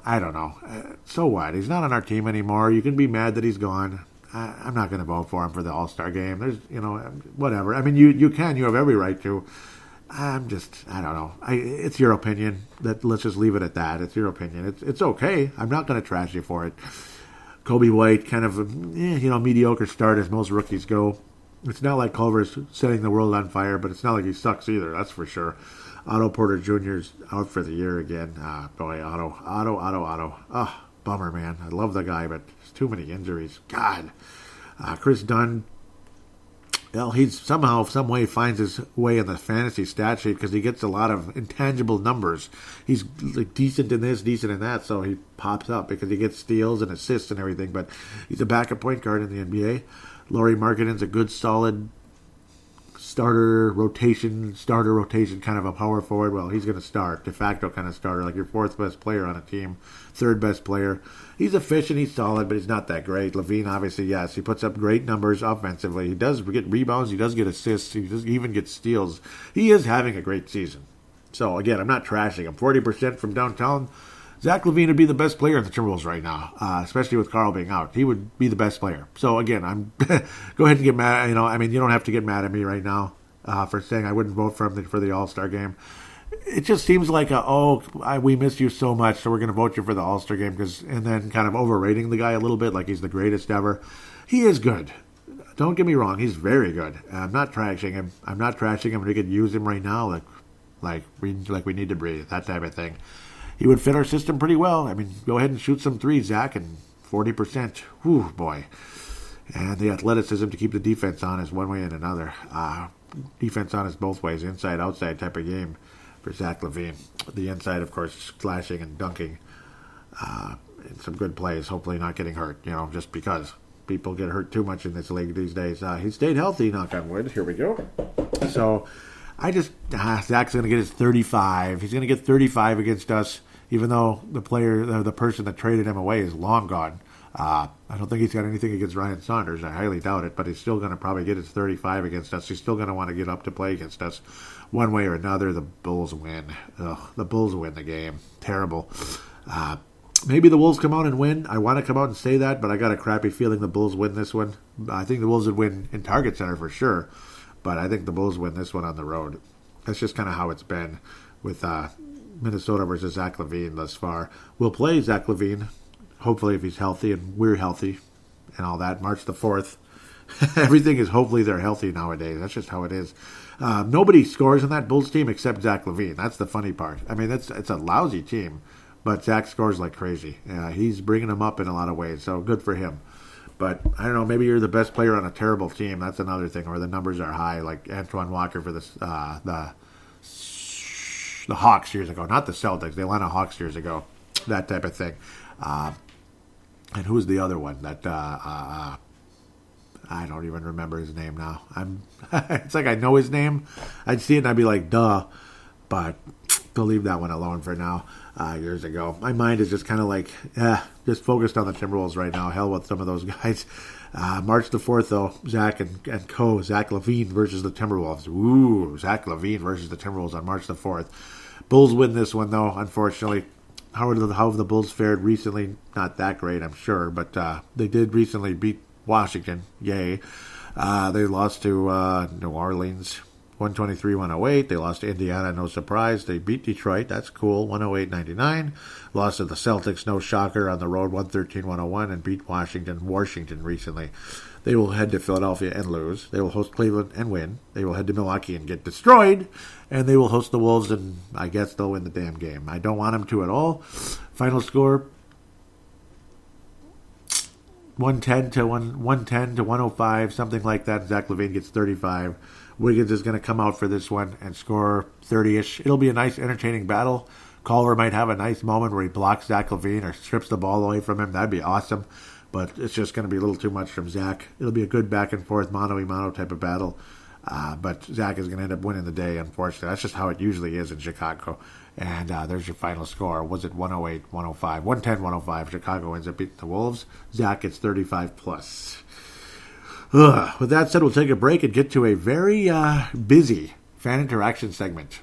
I don't know. So what? He's not on our team anymore. You can be mad that he's gone. I'm not going to vote for him for the All-Star game. There's, whatever. I mean, you can. You have every right to. I don't know. It's your opinion. Let's just leave it at that. It's your opinion. It's okay. I'm not going to trash you for it. Kobe White, kind of, mediocre start as most rookies go. It's not like Culver's setting the world on fire, but it's not like he sucks either. That's for sure. Otto Porter Jr.'s out for the year again. Boy, Otto. Oh, bummer, man. I love the guy, but there's too many injuries. God. Chris Dunn, well, he's somehow, some way finds his way in the fantasy stat sheet because he gets a lot of intangible numbers. He's like decent in this, decent in that, so he pops up because he gets steals and assists and everything, but he's a backup point guard in the NBA. Lauri Markkanen's a good, solid starter rotation, kind of a power forward. Well, he's going to start, de facto kind of starter, like your fourth best player on a team, third best player. He's efficient, he's solid, but he's not that great. LaVine, obviously, yes, he puts up great numbers offensively. He does get rebounds, he does get assists, he does even get steals. He is having a great season. So, again, I'm not trashing him. 40% from downtown. Zach LaVine would be the best player in the Timberwolves right now, especially with Karl being out. He would be the best player. So, again, I'm go ahead and get mad. You don't have to get mad at me right now for saying I wouldn't vote for him for the All-Star game. It just seems like we miss you so much, so we're going to vote you for the All-Star game, and then kind of overrating the guy a little bit, like he's the greatest ever. He is good. Don't get me wrong, he's very good. I'm not trashing him. We could use him right now, like we need to breathe, that type of thing. He would fit our system pretty well. I mean, go ahead and shoot some threes, Zach, and 40%. Whew, boy. And the athleticism to keep the defense honest one way and another. Defense honest both ways, inside, outside type of game for Zach LaVine. The inside, of course, slashing and dunking. And some good plays, hopefully not getting hurt, just because people get hurt too much in this league these days. He stayed healthy, knock on wood. Here we go. So, Zach's going to get his 35. He's going to get 35 against us, even though the person that traded him away is long gone. I don't think he's got anything against Ryan Saunders. I highly doubt it, but he's still going to probably get his 35 against us. He's still going to want to get up to play against us one way or another. The Bulls win. Ugh, the Bulls win the game. Terrible. Maybe the Wolves come out and win. I want to come out and say that, but I got a crappy feeling the Bulls win this one. I think the Wolves would win in Target Center for sure, but I think the Bulls win this one on the road. That's just kind of how it's been with Minnesota versus Zach LaVine thus far. We'll play Zach LaVine, hopefully if he's healthy and we're healthy and all that. March the 4th. Everything is hopefully they're healthy nowadays. That's just how it is. Nobody scores on that Bulls team except Zach LaVine. That's the funny part. I mean, it's a lousy team, but Zach scores like crazy. He's bringing them up in a lot of ways, so good for him. But I don't know, maybe you're the best player on a terrible team. That's another thing, or the numbers are high, like Antoine Walker for the Hawks years ago. Not the Celtics, the Atlanta Hawks years ago. That type of thing. And who's the other one? That I don't even remember his name now. It's like I know his name. I'd see it and I'd be like, duh. But they'll leave that one alone for now. Years ago, my mind is just kind of like, just focused on the Timberwolves right now. Hell with some of those guys. March the 4th, though, Zach and co. Zach LaVine versus the Timberwolves. Ooh, Zach LaVine versus the Timberwolves on March the 4th. Bulls win this one, though, unfortunately. How have the Bulls fared recently? Not that great, I'm sure, but they did recently beat Washington. Yay. They lost to New Orleans 123-108. They lost to Indiana, no surprise. They beat Detroit, that's cool, 108-99. Lost to the Celtics, no shocker, on the road, 113-101, and beat Washington recently. They will head to Philadelphia and lose. They will host Cleveland and win. They will head to Milwaukee and get destroyed. And they will host the Wolves, and I guess they'll win the damn game. I don't want them to at all. Final score, 110 to 105, something like that. Zach LaVine gets 35. Wiggins is going to come out for this one and score 30-ish. It'll be a nice, entertaining battle. Culver might have a nice moment where he blocks Zach LaVine or strips the ball away from him. That'd be awesome. But it's just going to be a little too much from Zach. It'll be a good back-and-forth, mano-a-mano type of battle. But Zach is going to end up winning the day, unfortunately. That's just how it usually is in Chicago. And there's your final score. Was it 108-105? 110-105. Chicago ends up beating the Wolves. Zach gets 35+. With that said, we'll take a break and get to a very busy fan interaction segment.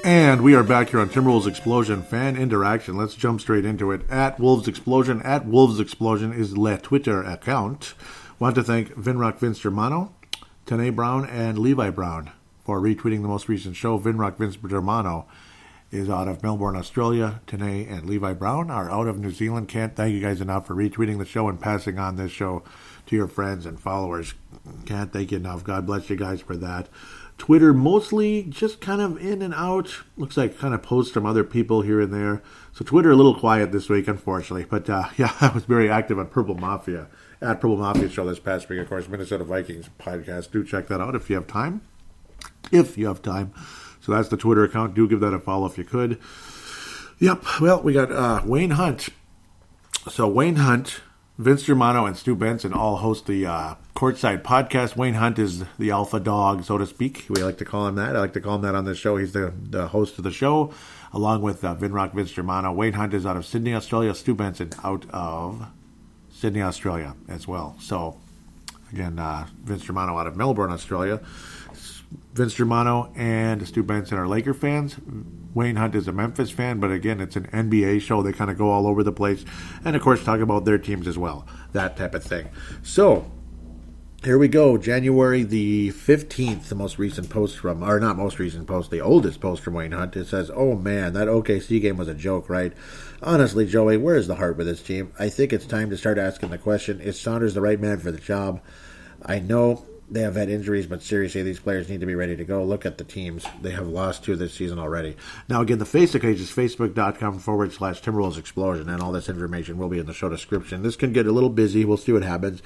And we are back here on Timberwolves Explosion Fan Interaction. Let's jump straight into it. At Wolves Explosion is the Twitter account. Want to thank Vinrock Vince Germano, Tanae Brown, and Levi Brown for retweeting the most recent show. Vinrock Vince Germano is out of Melbourne, Australia. Tanae and Levi Brown are out of New Zealand. Can't thank you guys enough for retweeting the show and passing on this show to your friends and followers. Can't thank you enough. God bless you guys for that. Twitter mostly just kind of in and out. Looks like kind of posts from other people here and there. So Twitter a little quiet this week, unfortunately. But yeah, I was very active on Purple Mafia. At Purple Mafia show this past week, of course, Minnesota Vikings podcast. Do check that out if you have time. So that's the Twitter account. Do give that a follow if you could. Yep. Well, we got Wayne Hunt. So Wayne Hunt, Vince Germano, and Stu Benson all host the Courtside podcast. Wayne Hunt is the alpha dog, so to speak. We like to call him that. I like to call him that on this show. He's the host of the show, along with Vinrock Vince Germano. Wayne Hunt is out of Sydney, Australia. Stu Benson out of Sydney, Australia as well. So, again, Vince Germano out of Melbourne, Australia. Vince Germano and Stu Benson are Laker fans. Wayne Hunt is a Memphis fan, but again, it's an NBA show. They kind of go all over the place. And, of course, talk about their teams as well. That type of thing. So, here we go. January the 15th, the most recent post from, or not most recent post, the oldest post from Wayne Hunt. It says, oh man, that OKC game was a joke, right? Honestly, Joey, where is the heart with this team? I think it's time to start asking the question, is Saunders the right man for the job? I know they have had injuries, but seriously, these players need to be ready to go. Look at the teams. They have lost 2 this season already. Now, again, the Facebook page is facebook.com/Timberwolves Explosion, and all this information will be in the show description. This can get a little busy. We'll see what happens.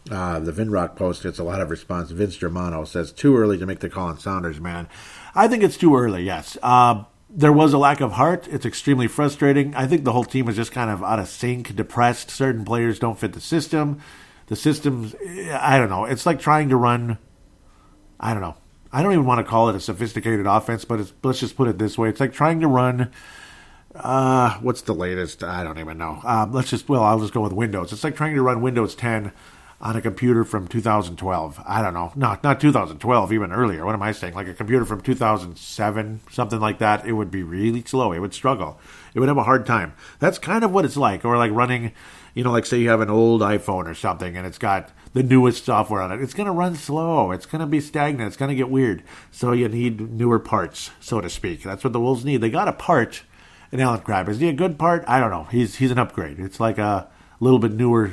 The Vinrock post gets a lot of response. Vince Germano says, too early to make the call on Saunders, man. I think it's too early, yes. There was a lack of heart. It's extremely frustrating. I think the whole team is just kind of out of sync, depressed. Certain players don't fit the system. The system's, I don't know. It's like trying to run, I don't know. I don't even want to call it a sophisticated offense, but let's just put it this way. It's like trying to run, what's the latest? I don't even know. I'll just go with Windows. It's like trying to run Windows 10 on a computer from 2012. I don't know. No, not 2012, even earlier. What am I saying? Like a computer from 2007, something like that. It would be really slow. It would struggle. It would have a hard time. That's kind of what it's like. Or like running, like say you have an old iPhone or something and it's got the newest software on it. It's going to run slow. It's going to be stagnant. It's going to get weird. So you need newer parts, so to speak. That's what the Wolves need. They got a part in Allen Crabbe. Is he a good part? I don't know. He's an upgrade. It's like a little bit newer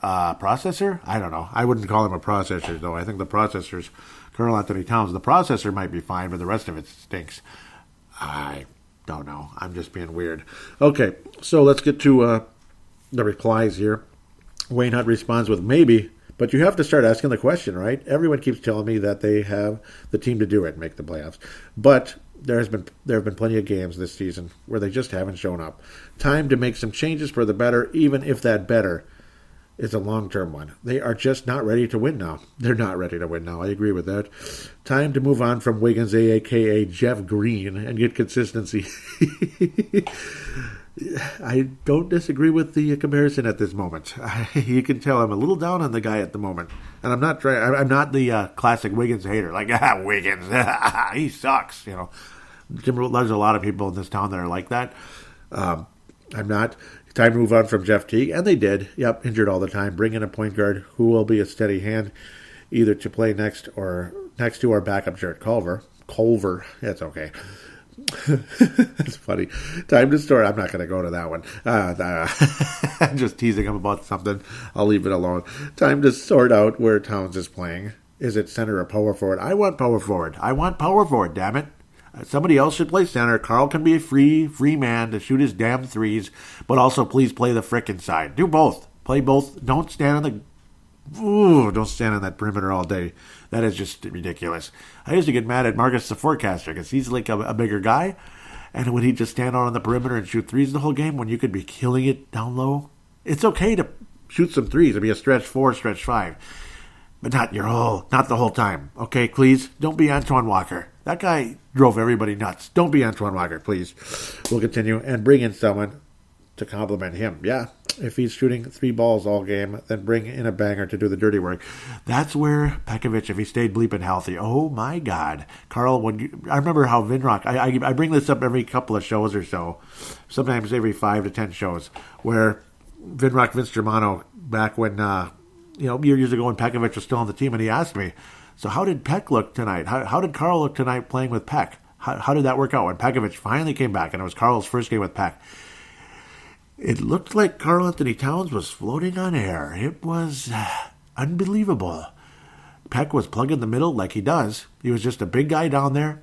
processor? I don't know. I wouldn't call him a processor, though. I think the processor's Karl Anthony Towns. The processor might be fine, but the rest of it stinks. I don't know. I'm just being weird. Okay, so let's get to the replies here. Wayne Hunt responds with maybe, but you have to start asking the question, right? Everyone keeps telling me that they have the team to do it and make the playoffs. But there have been plenty of games this season where they just haven't shown up. Time to make some changes for the better, even if that better is a long-term one. They are just not ready to win now. They're not ready to win now. I agree with that. Time to move on from Wiggins, a.k.a. Jeff Green, and get consistency. I don't disagree with the comparison at this moment. You can tell I'm a little down on the guy at the moment. And I'm not the classic Wiggins hater. Like, Wiggins, he sucks. There's a lot of people in this town that are like that. I'm not. Time to move on from Jeff Teague, and they did. Yep, injured all the time. Bring in a point guard who will be a steady hand, either to play next to our backup Jarrett Culver. That's okay. That's funny. Time to start. I'm not going to go to that one. I'm just teasing him about something. I'll leave it alone. Time to sort out where Towns is playing. Is it center or power forward? I want power forward. Damn it. Somebody else should play center. Karl can be a free man to shoot his damn threes, but also please play the frickin' side. Do both. Play both. Don't stand on that perimeter all day. That is just ridiculous. I used to get mad at Marcus the forecaster because he's like a bigger guy, and would he just stand out on the perimeter and shoot threes the whole game when you could be killing it down low? It's okay to shoot some threes. It'd be a stretch 4, stretch 5. But not the whole time. Okay, please? Don't be Antoine Walker. That guy drove everybody nuts. Don't be Antoine Walker, please. We'll continue and bring in someone to compliment him. Yeah, if he's shooting 3 balls all game, then bring in a banger to do the dirty work. That's where Pekovic, if he stayed bleeping healthy, oh my God. Karl, I remember how Vinrock, I bring this up every couple of shows or so, sometimes every 5 to 10 shows, where Vince Germano, back when years ago when Pekovic was still on the team, and he asked me, so how did Peck look tonight? How did Karl look tonight playing with Peck? How did that work out when Pekovic finally came back and it was Karl's first game with Peck? It looked like Karl Anthony Towns was floating on air. It was unbelievable. Peck was plugged in the middle like he does. He was just a big guy down there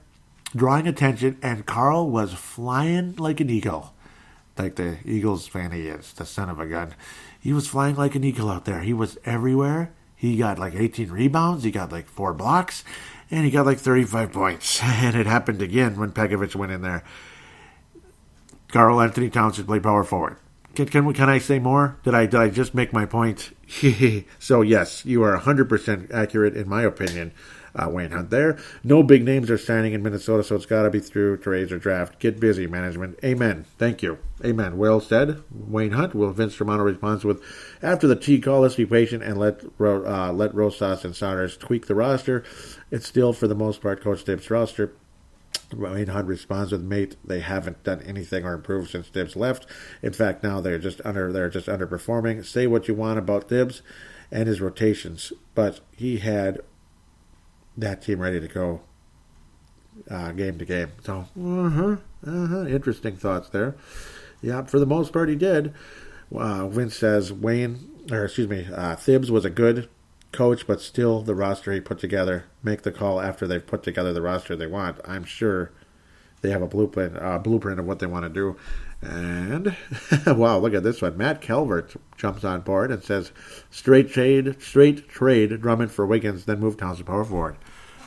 drawing attention, and Karl was flying like an eagle. Like the Eagles fan he is, the son of a gun. He was flying like an eagle out there. He was everywhere. He got like 18 rebounds. He got like 4 blocks. And he got like 35 points. And it happened again when Pekovic went in there. Karl Anthony Towns should play power forward. Can I say more? Did I just make my point? So yes, you are 100% accurate in my opinion. Wayne Hunt there. No big names are signing in Minnesota, so it's got to be through trades or draft. Get busy, management. Amen. Thank you. Amen. Well said, Wayne Hunt. Will Vince Romano responds with, after the Teague call, let's be patient and let Rosas and Saunders tweak the roster. It's still, for the most part, Coach Tibbs' roster. Wayne Hunt responds with, mate, they haven't done anything or improved since Tibbs left. In fact, now they're just underperforming. Say what you want about Tibbs and his rotations, but he had that team ready to go game to game. So, interesting thoughts there. Yeah, for the most part, he did. Vince says Thibs was a good coach, but still the roster he put together, make the call after they've put together the roster they want. I'm sure they have a blueprint of what they want to do. And, wow, look at this one. Matt Calvert jumps on board and says, straight trade Drummond for Wiggins, then move Towns to power forward.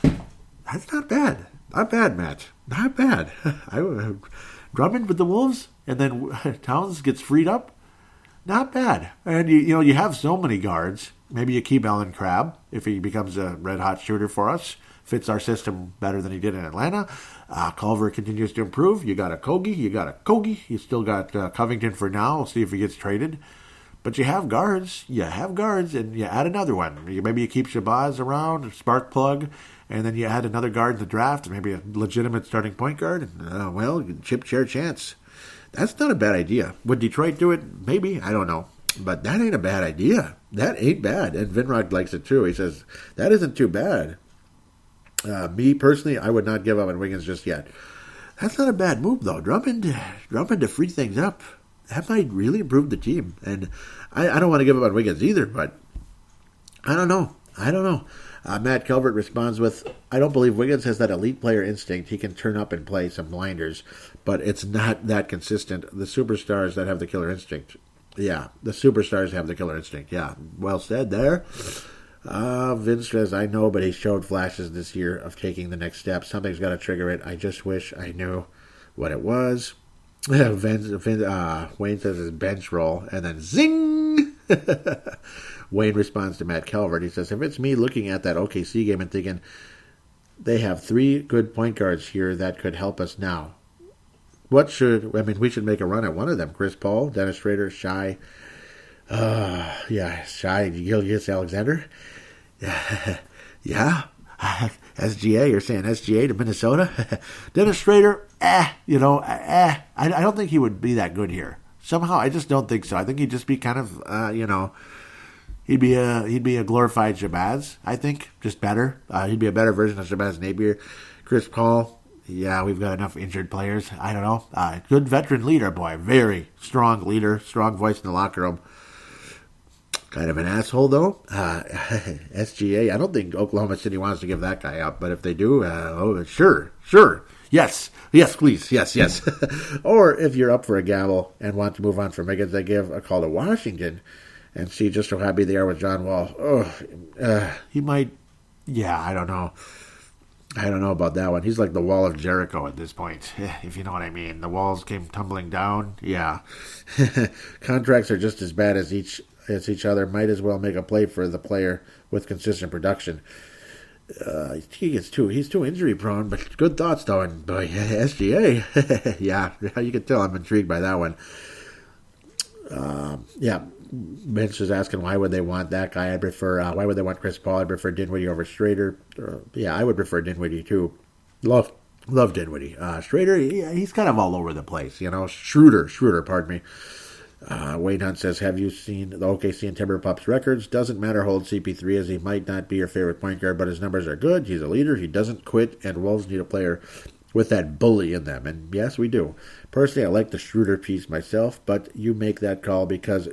That's not bad. Not bad, Matt. Not bad. Drummond with the Wolves, and then Towns gets freed up. Not bad. And, you have so many guards. Maybe you keep Allen Crabbe if he becomes a red-hot shooter for us. Fits our system better than he did in Atlanta. Culver continues to improve. You got a Kogi. You still got Covington for now. We'll see if he gets traded. But you have guards. And you add another one. Maybe you keep Shabazz around, spark plug, and then you add another guard in the draft, maybe a legitimate starting point guard. And, chip chair chance. That's not a bad idea. Would Detroit do it? Maybe. I don't know. But that ain't a bad idea. That ain't bad. And Vinrod likes it too. He says, that isn't too bad. Me, personally, I would not give up on Wiggins just yet. That's not a bad move, though. Drummond to free things up. That might really improve the team. And I don't want to give up on Wiggins either, but I don't know. Matt Calvert responds with, I don't believe Wiggins has that elite player instinct. He can turn up and play some blinders, but it's not that consistent. The superstars that have the killer instinct. Yeah, the superstars have the killer instinct. Yeah, well said there. Vince says, I know, but he showed flashes this year of taking the next step. Something's got to trigger it. I just wish I knew what it was. Wayne says his bench roll, and then zing! Wayne responds to Matt Calvert. He says, if it's me looking at that OKC game and thinking, they have 3 good point guards here that could help us now. We should make a run at one of them. Chris Paul, Dennis Schrader, Shai. Shai Gilgeous-Alexander. Yeah. SGA, you're saying SGA to Minnesota? Dennis Schrader, I don't think he would be that good here. Somehow, I just don't think so. I think he'd just be kind of, he'd be a glorified Shabazz, I think, just better. He'd be a better version of Shabazz Napier. Chris Paul, yeah, we've got enough injured players. I don't know. Good veteran leader, boy. Very strong leader, strong voice in the locker room. Kind of an asshole, though. SGA, I don't think Oklahoma City wants to give that guy up, but if they do, sure. Yes, please, yes. Or if you're up for a gamble and want to move on from Wiggins, they give a call to Washington and see just how happy they are with John Wall. He might, I don't know. I don't know about that one. He's like the wall of Jericho at this point, if you know what I mean. The walls came tumbling down. Yeah. Contracts are just as bad as each other. Might as well make a play for the player with consistent production. He's too injury prone, but good thoughts though. And boy, SGA, yeah, you can tell I'm intrigued by that one. Vince was asking why would they want that guy. I'd prefer. Why would they want Chris Paul? I'd prefer Dinwiddie over Schrader. I would prefer Dinwiddie too. Love Dinwiddie. Schrader, he's kind of all over the place. Schroeder. Pardon me. Wayne Hunt says, have you seen the OKC and Timber Pups records? Doesn't matter how old CP3 is. He might not be your favorite point guard, but his numbers are good. He's a leader. He doesn't quit, and Wolves need a player with that bully in them. And yes, we do. Personally, I like the Schroeder piece myself, but you make that call because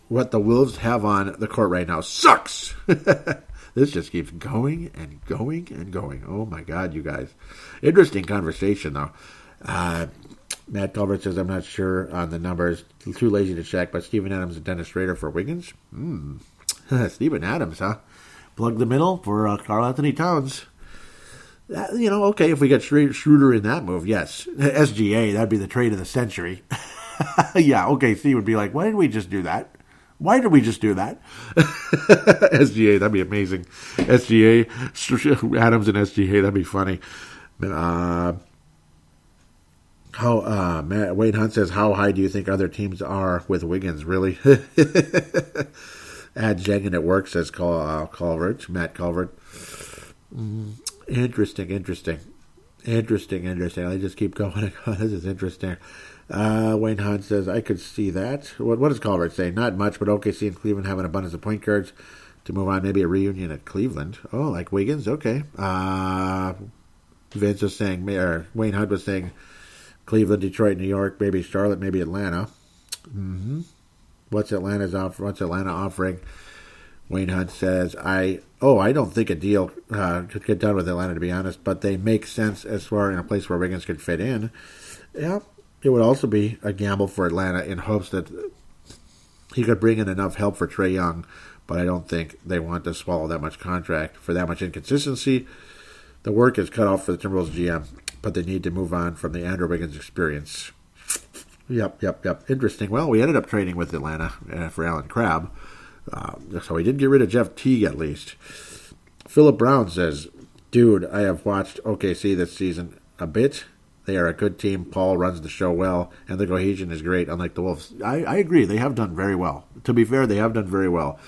what the Wolves have on the court right now sucks. This just keeps going and going and going. Oh, my God, you guys. Interesting conversation, though. Matt Culbert says, I'm not sure on the numbers. Too lazy to check, but Steven Adams and Dennis Schrader for Wiggins? Steven Adams, huh? Plug the middle for Karl Anthony Towns. Okay, if we get Schroeder in that move, yes. SGA, that'd be the trade of the century. Yeah, OKC would be like, why didn't we just do that? SGA, that'd be amazing. SGA, Adams and SGA, that'd be funny. Wade Hunt says, how high do you think other teams are with Wiggins? Really? Add Jeng and it works, says Matt Culvert. Interesting. I just keep going and going. This is interesting. Wayne Hunt says, I could see that. What does Culvert say? Not much, but OKC and Cleveland have an abundance of point guards to move on. Maybe a reunion at Cleveland. Oh, like Wiggins? Okay. Vince was saying, or Wayne Hunt was saying, Cleveland, Detroit, New York, maybe Charlotte, maybe Atlanta. What's Atlanta offering? Wayne Hunt says, I don't think a deal could get done with Atlanta, to be honest, but they make sense as far in a place where Wiggins could fit in. Yeah, it would also be a gamble for Atlanta in hopes that he could bring in enough help for Trae Young, but I don't think they want to swallow that much contract for that much inconsistency. The work is cut off for the Timberwolves GM, but they need to move on from the Andrew Wiggins experience. Yep. Interesting. Well, we ended up trading with Atlanta for Allen Crabbe, so we did get rid of Jeff Teague at least. Philip Brown says, dude, I have watched OKC this season a bit. They are a good team. Paul runs the show well, and the cohesion is great, unlike the Wolves. I agree. They have done very well. To be fair, they have done very well.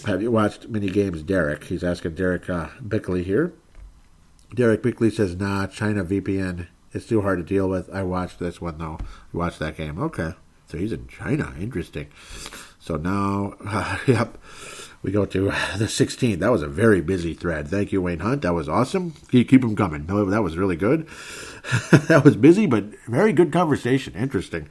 Have you watched many games, Derek? He's asking Derek Bickley here. Derek Bickley says, nah, China VPN. It's too hard to deal with. I watched this one, though. I watched that game. Okay. So he's in China. Interesting. So now, we go to the 16th. That was a very busy thread. Thank you, Wayne Hunt. That was awesome. Keep them coming. No, that was really good. That was busy, but very good conversation. Interesting.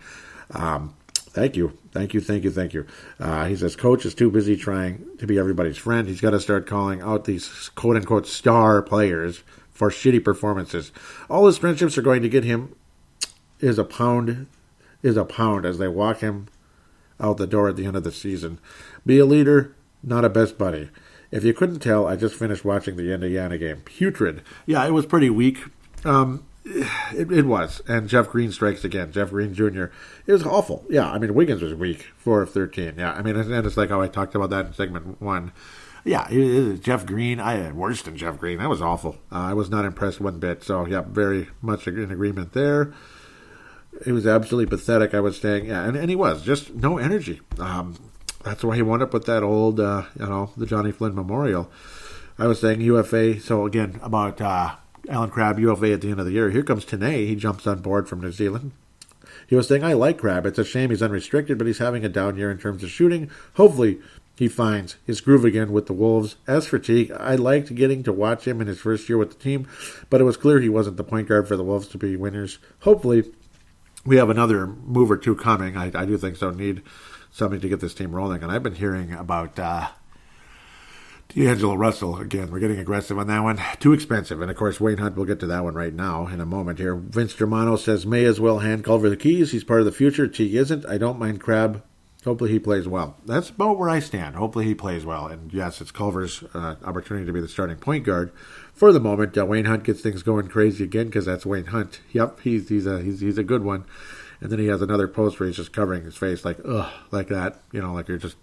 Thank you. He says, Coach is too busy trying to be everybody's friend. He's got to start calling out these quote-unquote star players for shitty performances. All his friendships are going to get him is a pound as they walk him out the door at the end of the season. Be a leader, not a best buddy. If you couldn't tell, I just finished watching the Indiana game. Putrid. Yeah, it was pretty weak. It was. And Jeff Green strikes again. Jeff Green Jr. It was awful. Yeah, I mean, Wiggins was weak. 4 of 13. Yeah, I mean, and it's like how I talked about that in segment 1. Yeah, Jeff Green. I had worse than Jeff Green. That was awful. I was not impressed one bit. So, yeah, very much in agreement there. It was absolutely pathetic, I was saying. Yeah, and he was. Just no energy. That's why he wound up with that old, the Johnny Flynn Memorial. I was saying UFA. So, again, about Allen Crabbe, UFA at the end of the year. Here comes Tanae. He jumps on board from New Zealand. He was saying, I like Crabbe. It's a shame he's unrestricted, but he's having a down year in terms of shooting. Hopefully, he finds his groove again with the Wolves. As for Teague, I liked getting to watch him in his first year with the team, but it was clear he wasn't the point guard for the Wolves to be winners. Hopefully, we have another move or two coming. I do think so. Need something to get this team rolling. And I've been hearing about D'Angelo Russell. Again, we're getting aggressive on that one. Too expensive. And, of course, Wayne Hunt, we'll get to that one right now in a moment here. Vince Germano says, may as well hand Culver the keys. He's part of the future. Teague isn't. I don't mind Crabbe. Hopefully he plays well. That's about where I stand. Hopefully he plays well. And, yes, it's Culver's opportunity to be the starting point guard. For the moment, Wayne Hunt gets things going crazy again because that's Wayne Hunt. Yep, he's a good one. And then he has another post where he's just covering his face like that. Like you're just...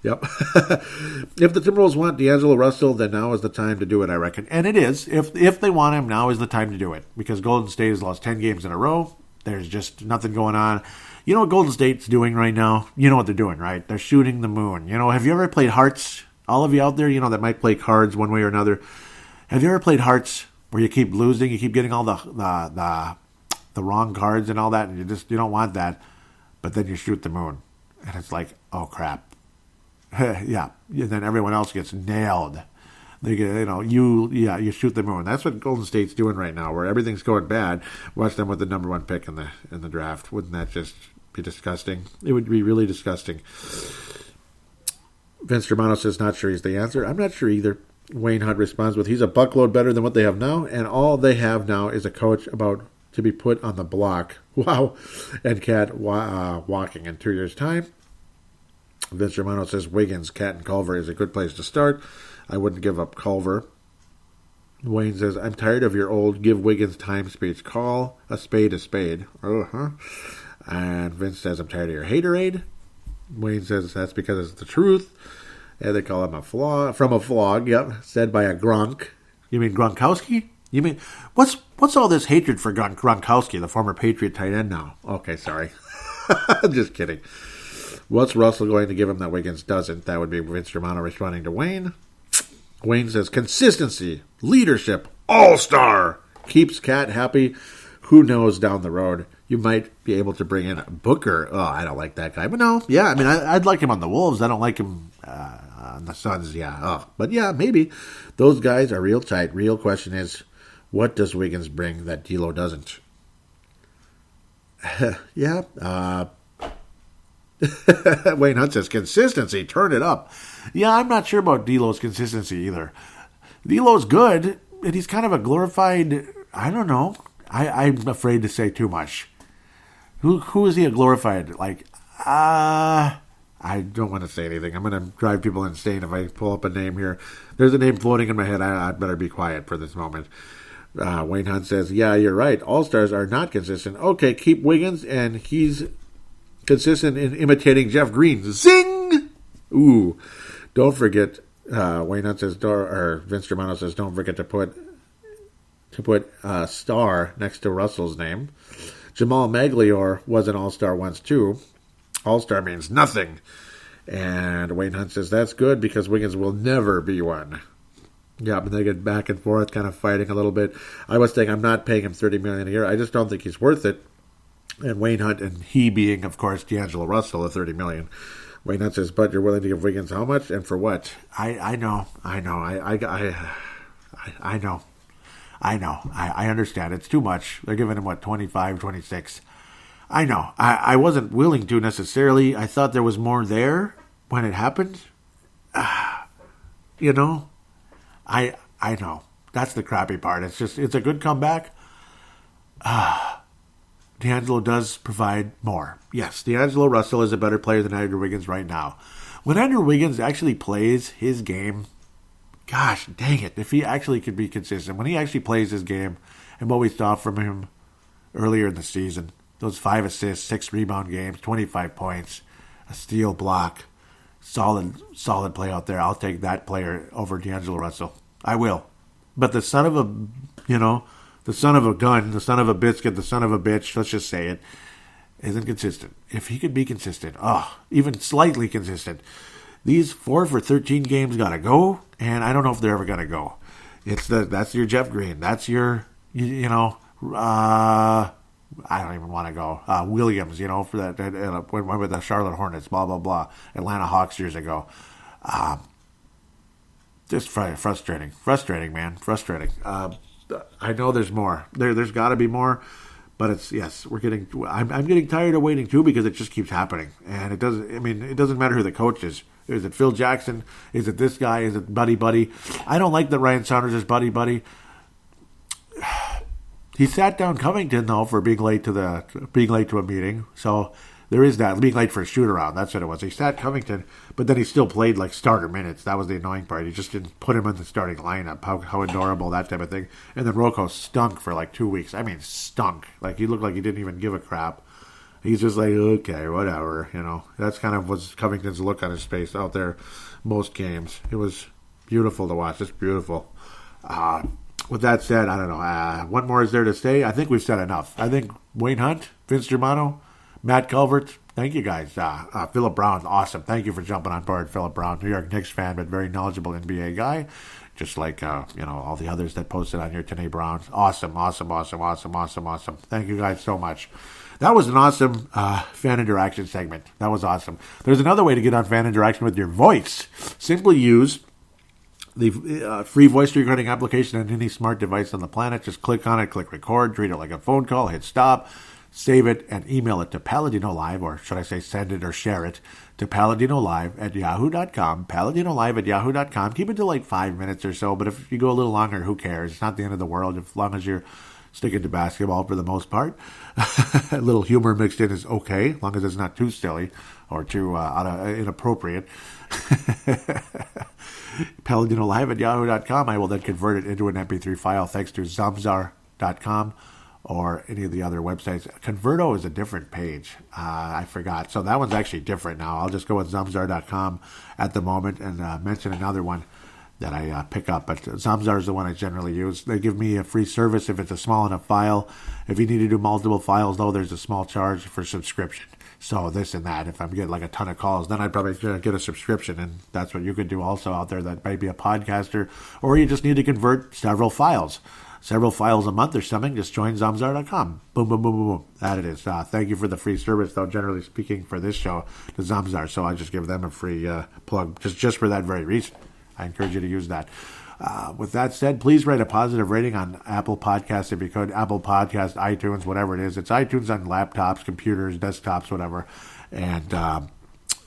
Yep. If the Timberwolves want D'Angelo Russell, then now is the time to do it, I reckon. And it is. If they want him, now is the time to do it. Because Golden State has lost 10 games in a row. There's just nothing going on. You know what Golden State's doing right now? You know what they're doing, right? They're shooting the moon. Have you ever played Hearts? All of you out there, that might play cards one way or another. Have you ever played Hearts where you keep losing, you keep getting all the wrong cards and all that, and you don't want that, but then you shoot the moon, and it's like, oh crap, yeah. And then everyone else gets nailed. They get, you shoot the moon. That's what Golden State's doing right now, where everything's going bad. Watch them with the number 1 pick in the draft. Wouldn't that just be disgusting? It would be really disgusting. Vince Germano says, not sure he's the answer. I'm not sure either. Wayne Hunt responds with, he's a buckload better than what they have now, and all they have now is a coach about to be put on the block. Wow. And Cat walking in 2 years' time. Vince Germano says, Wiggins, Cat, and Culver is a good place to start. I wouldn't give up Culver. Wayne says, I'm tired of your old give Wiggins time speech. Call a spade a spade. And Vince says, I'm tired of your haterade. Wayne says, that's because it's the truth. And they call him a flog, yep, said by a Gronk. You mean Gronkowski? You mean, what's all this hatred for Gronkowski, the former Patriot tight end now? Okay, sorry. Just kidding. What's Russell going to give him that Wiggins doesn't? That would be Vince Germano responding to Wayne. Wayne says, consistency, leadership, all-star, keeps Cat happy. Who knows down the road? You might be able to bring in a Booker. Oh, I don't like that guy. But no, yeah, I mean, I'd like him on the Wolves. I don't like him on the Suns, yeah. Oh, but yeah, maybe. Those guys are real tight. Real question is, what does Wiggins bring that D'Lo doesn't? Yeah, Wayne Hunt says, consistency, turn it up. Yeah, I'm not sure about D'Lo's consistency either. D'Lo's good, and he's kind of a glorified, I don't know. I'm afraid to say too much. Who is he a glorified? Like, I don't want to say anything. I'm going to drive people insane if I pull up a name here. There's a name floating in my head. I'd better be quiet for this moment. Wayne Hunt says, yeah, you're right. All-stars are not consistent. Okay, keep Wiggins, and he's consistent in imitating Jeff Green. Zing! Ooh. Don't forget, Wayne Hunt says, or Vince Germano says, don't forget to put star next to Russell's name. Jamal Magliore was an all-star once, too. All-star means nothing. And Wayne Hunt says, that's good because Wiggins will never be one. Yeah, but they get back and forth, kind of fighting a little bit. I was saying I'm not paying him $30 million a year. I just don't think he's worth it. And Wayne Hunt, and he being, of course, D'Angelo Russell, at $30 million. Wayne Hunt says, but you're willing to give Wiggins how much and for what? I know. I know. I understand. It's too much. They're giving him, 25, 26. I know. I wasn't willing to necessarily. I thought there was more there when it happened. You know? I know. That's the crappy part. It's a good comeback. D'Angelo does provide more. Yes, D'Angelo Russell is a better player than Andrew Wiggins right now. When Andrew Wiggins actually plays his game, gosh, dang it, if he actually could be consistent, when he actually plays his game and what we saw from him earlier in the season, those 5 assists, 6 rebound games, 25 points, a steal block, solid play out there. I'll take that player over D'Angelo Russell. I will. But the son of a gun, the son of a biscuit, the son of a bitch, let's just say it, isn't consistent. If he could be consistent, even slightly consistent, these 4 for 13 games got to go, and I don't know if they're ever going to go. That's your Jeff Green. That's your, I don't even want to go. Williams, for that, went with the Charlotte Hornets, blah, blah, blah. Atlanta Hawks years ago. Just frustrating, man, frustrating. I know there's more. There's got to be more, but I'm getting tired of waiting too because it just keeps happening, and it doesn't matter who the coach is. Is it Phil Jackson? Is it this guy? Is it Buddy? I don't like that Ryan Saunders is Buddy. He sat down Covington though for being late to a meeting. So there is that, being late for a shoot around. That's what it was. He sat Covington, but then he still played like starter minutes. That was the annoying part. He just didn't put him in the starting lineup. How adorable, that type of thing. And then Rocco stunk for like 2 weeks. I mean, stunk. Like he looked like he didn't even give a crap. He's just like, okay, whatever, That's kind of was Covington's look on his face out there most games. It was beautiful to watch, just beautiful. With that said, I don't know. What more is there to say? I think we've said enough. I think Wayne Hunt, Vince Germano, Matt Culvert, thank you guys. Philip Brown, awesome. Thank you for jumping on board, Philip Brown. New York Knicks fan, but very knowledgeable NBA guy. Just like, all the others that posted on here today, Brown. Awesome. Thank you guys so much. That was an awesome fan interaction segment. That was awesome. There's another way to get on fan interaction with your voice. Simply use the free voice recording application on any smart device on the planet. Just click on it, click record, treat it like a phone call, hit stop, save it, and email it to paladinolive, or should I say send it or share it, to paladinolive@yahoo.com, paladinolive@yahoo.com. Keep it to like 5 minutes or so, but if you go a little longer, who cares? It's not the end of the world, as long as you're sticking to basketball for the most part. A little humor mixed in is okay, as long as it's not too silly or too inappropriate. paladinolive@yahoo.com. I will then convert it into an MP3 file thanks to zamzar.com or any of the other websites. Converto is a different page. I forgot. So that one's actually different now. I'll just go with zamzar.com at the moment and mention another one that I pick up. But Zamzar is the one I generally use. They give me a free service if it's a small enough file. If you need to do multiple files, though, there's a small charge for subscription. So this and that. If I'm getting like a ton of calls, then I'd probably get a subscription, and that's what you could do also out there that might be a podcaster, or you just need to convert several files a month or something. Just join Zamzar.com. Boom, boom, boom, boom, boom. That it is. Thank you for the free service, though, generally speaking, for this show to Zamzar. So I just give them a free plug just for that very reason. I encourage you to use that. With that said, please write a positive rating on Apple Podcasts if you could. Apple Podcast, iTunes, whatever it is. It's iTunes on laptops, computers, desktops, whatever. And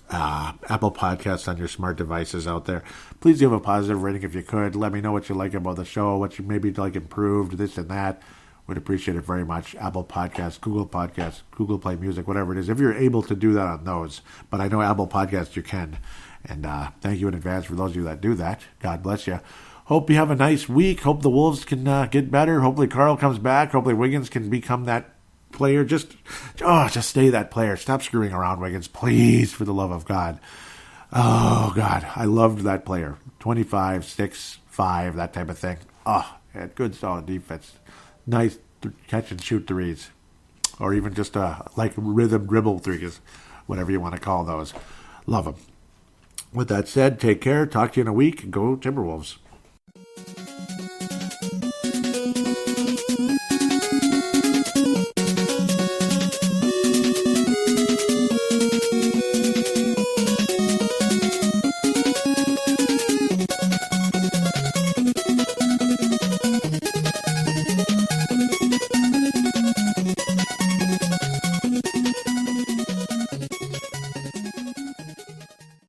Apple Podcasts on your smart devices out there. Please give a positive rating if you could. Let me know what you like about the show, what you maybe like improved, this and that. Would appreciate it very much. Apple Podcasts, Google Play Music, whatever it is. If you're able to do that on those. But I know Apple Podcasts you can. And thank you in advance for those of you that do that. God bless you. Hope you have a nice week. Hope the Wolves can get better. Hopefully Carl comes back. Hopefully Wiggins can become that player. Just stay that player. Stop screwing around, Wiggins. Please, for the love of God. Oh, God. I loved that player. 25, 6, 5, that type of thing. Oh, had good solid defense. Nice catch and shoot threes. Or even just like rhythm dribble threes. Whatever you want to call those. Love them. With that said, take care. Talk to you in a week. Go Timberwolves.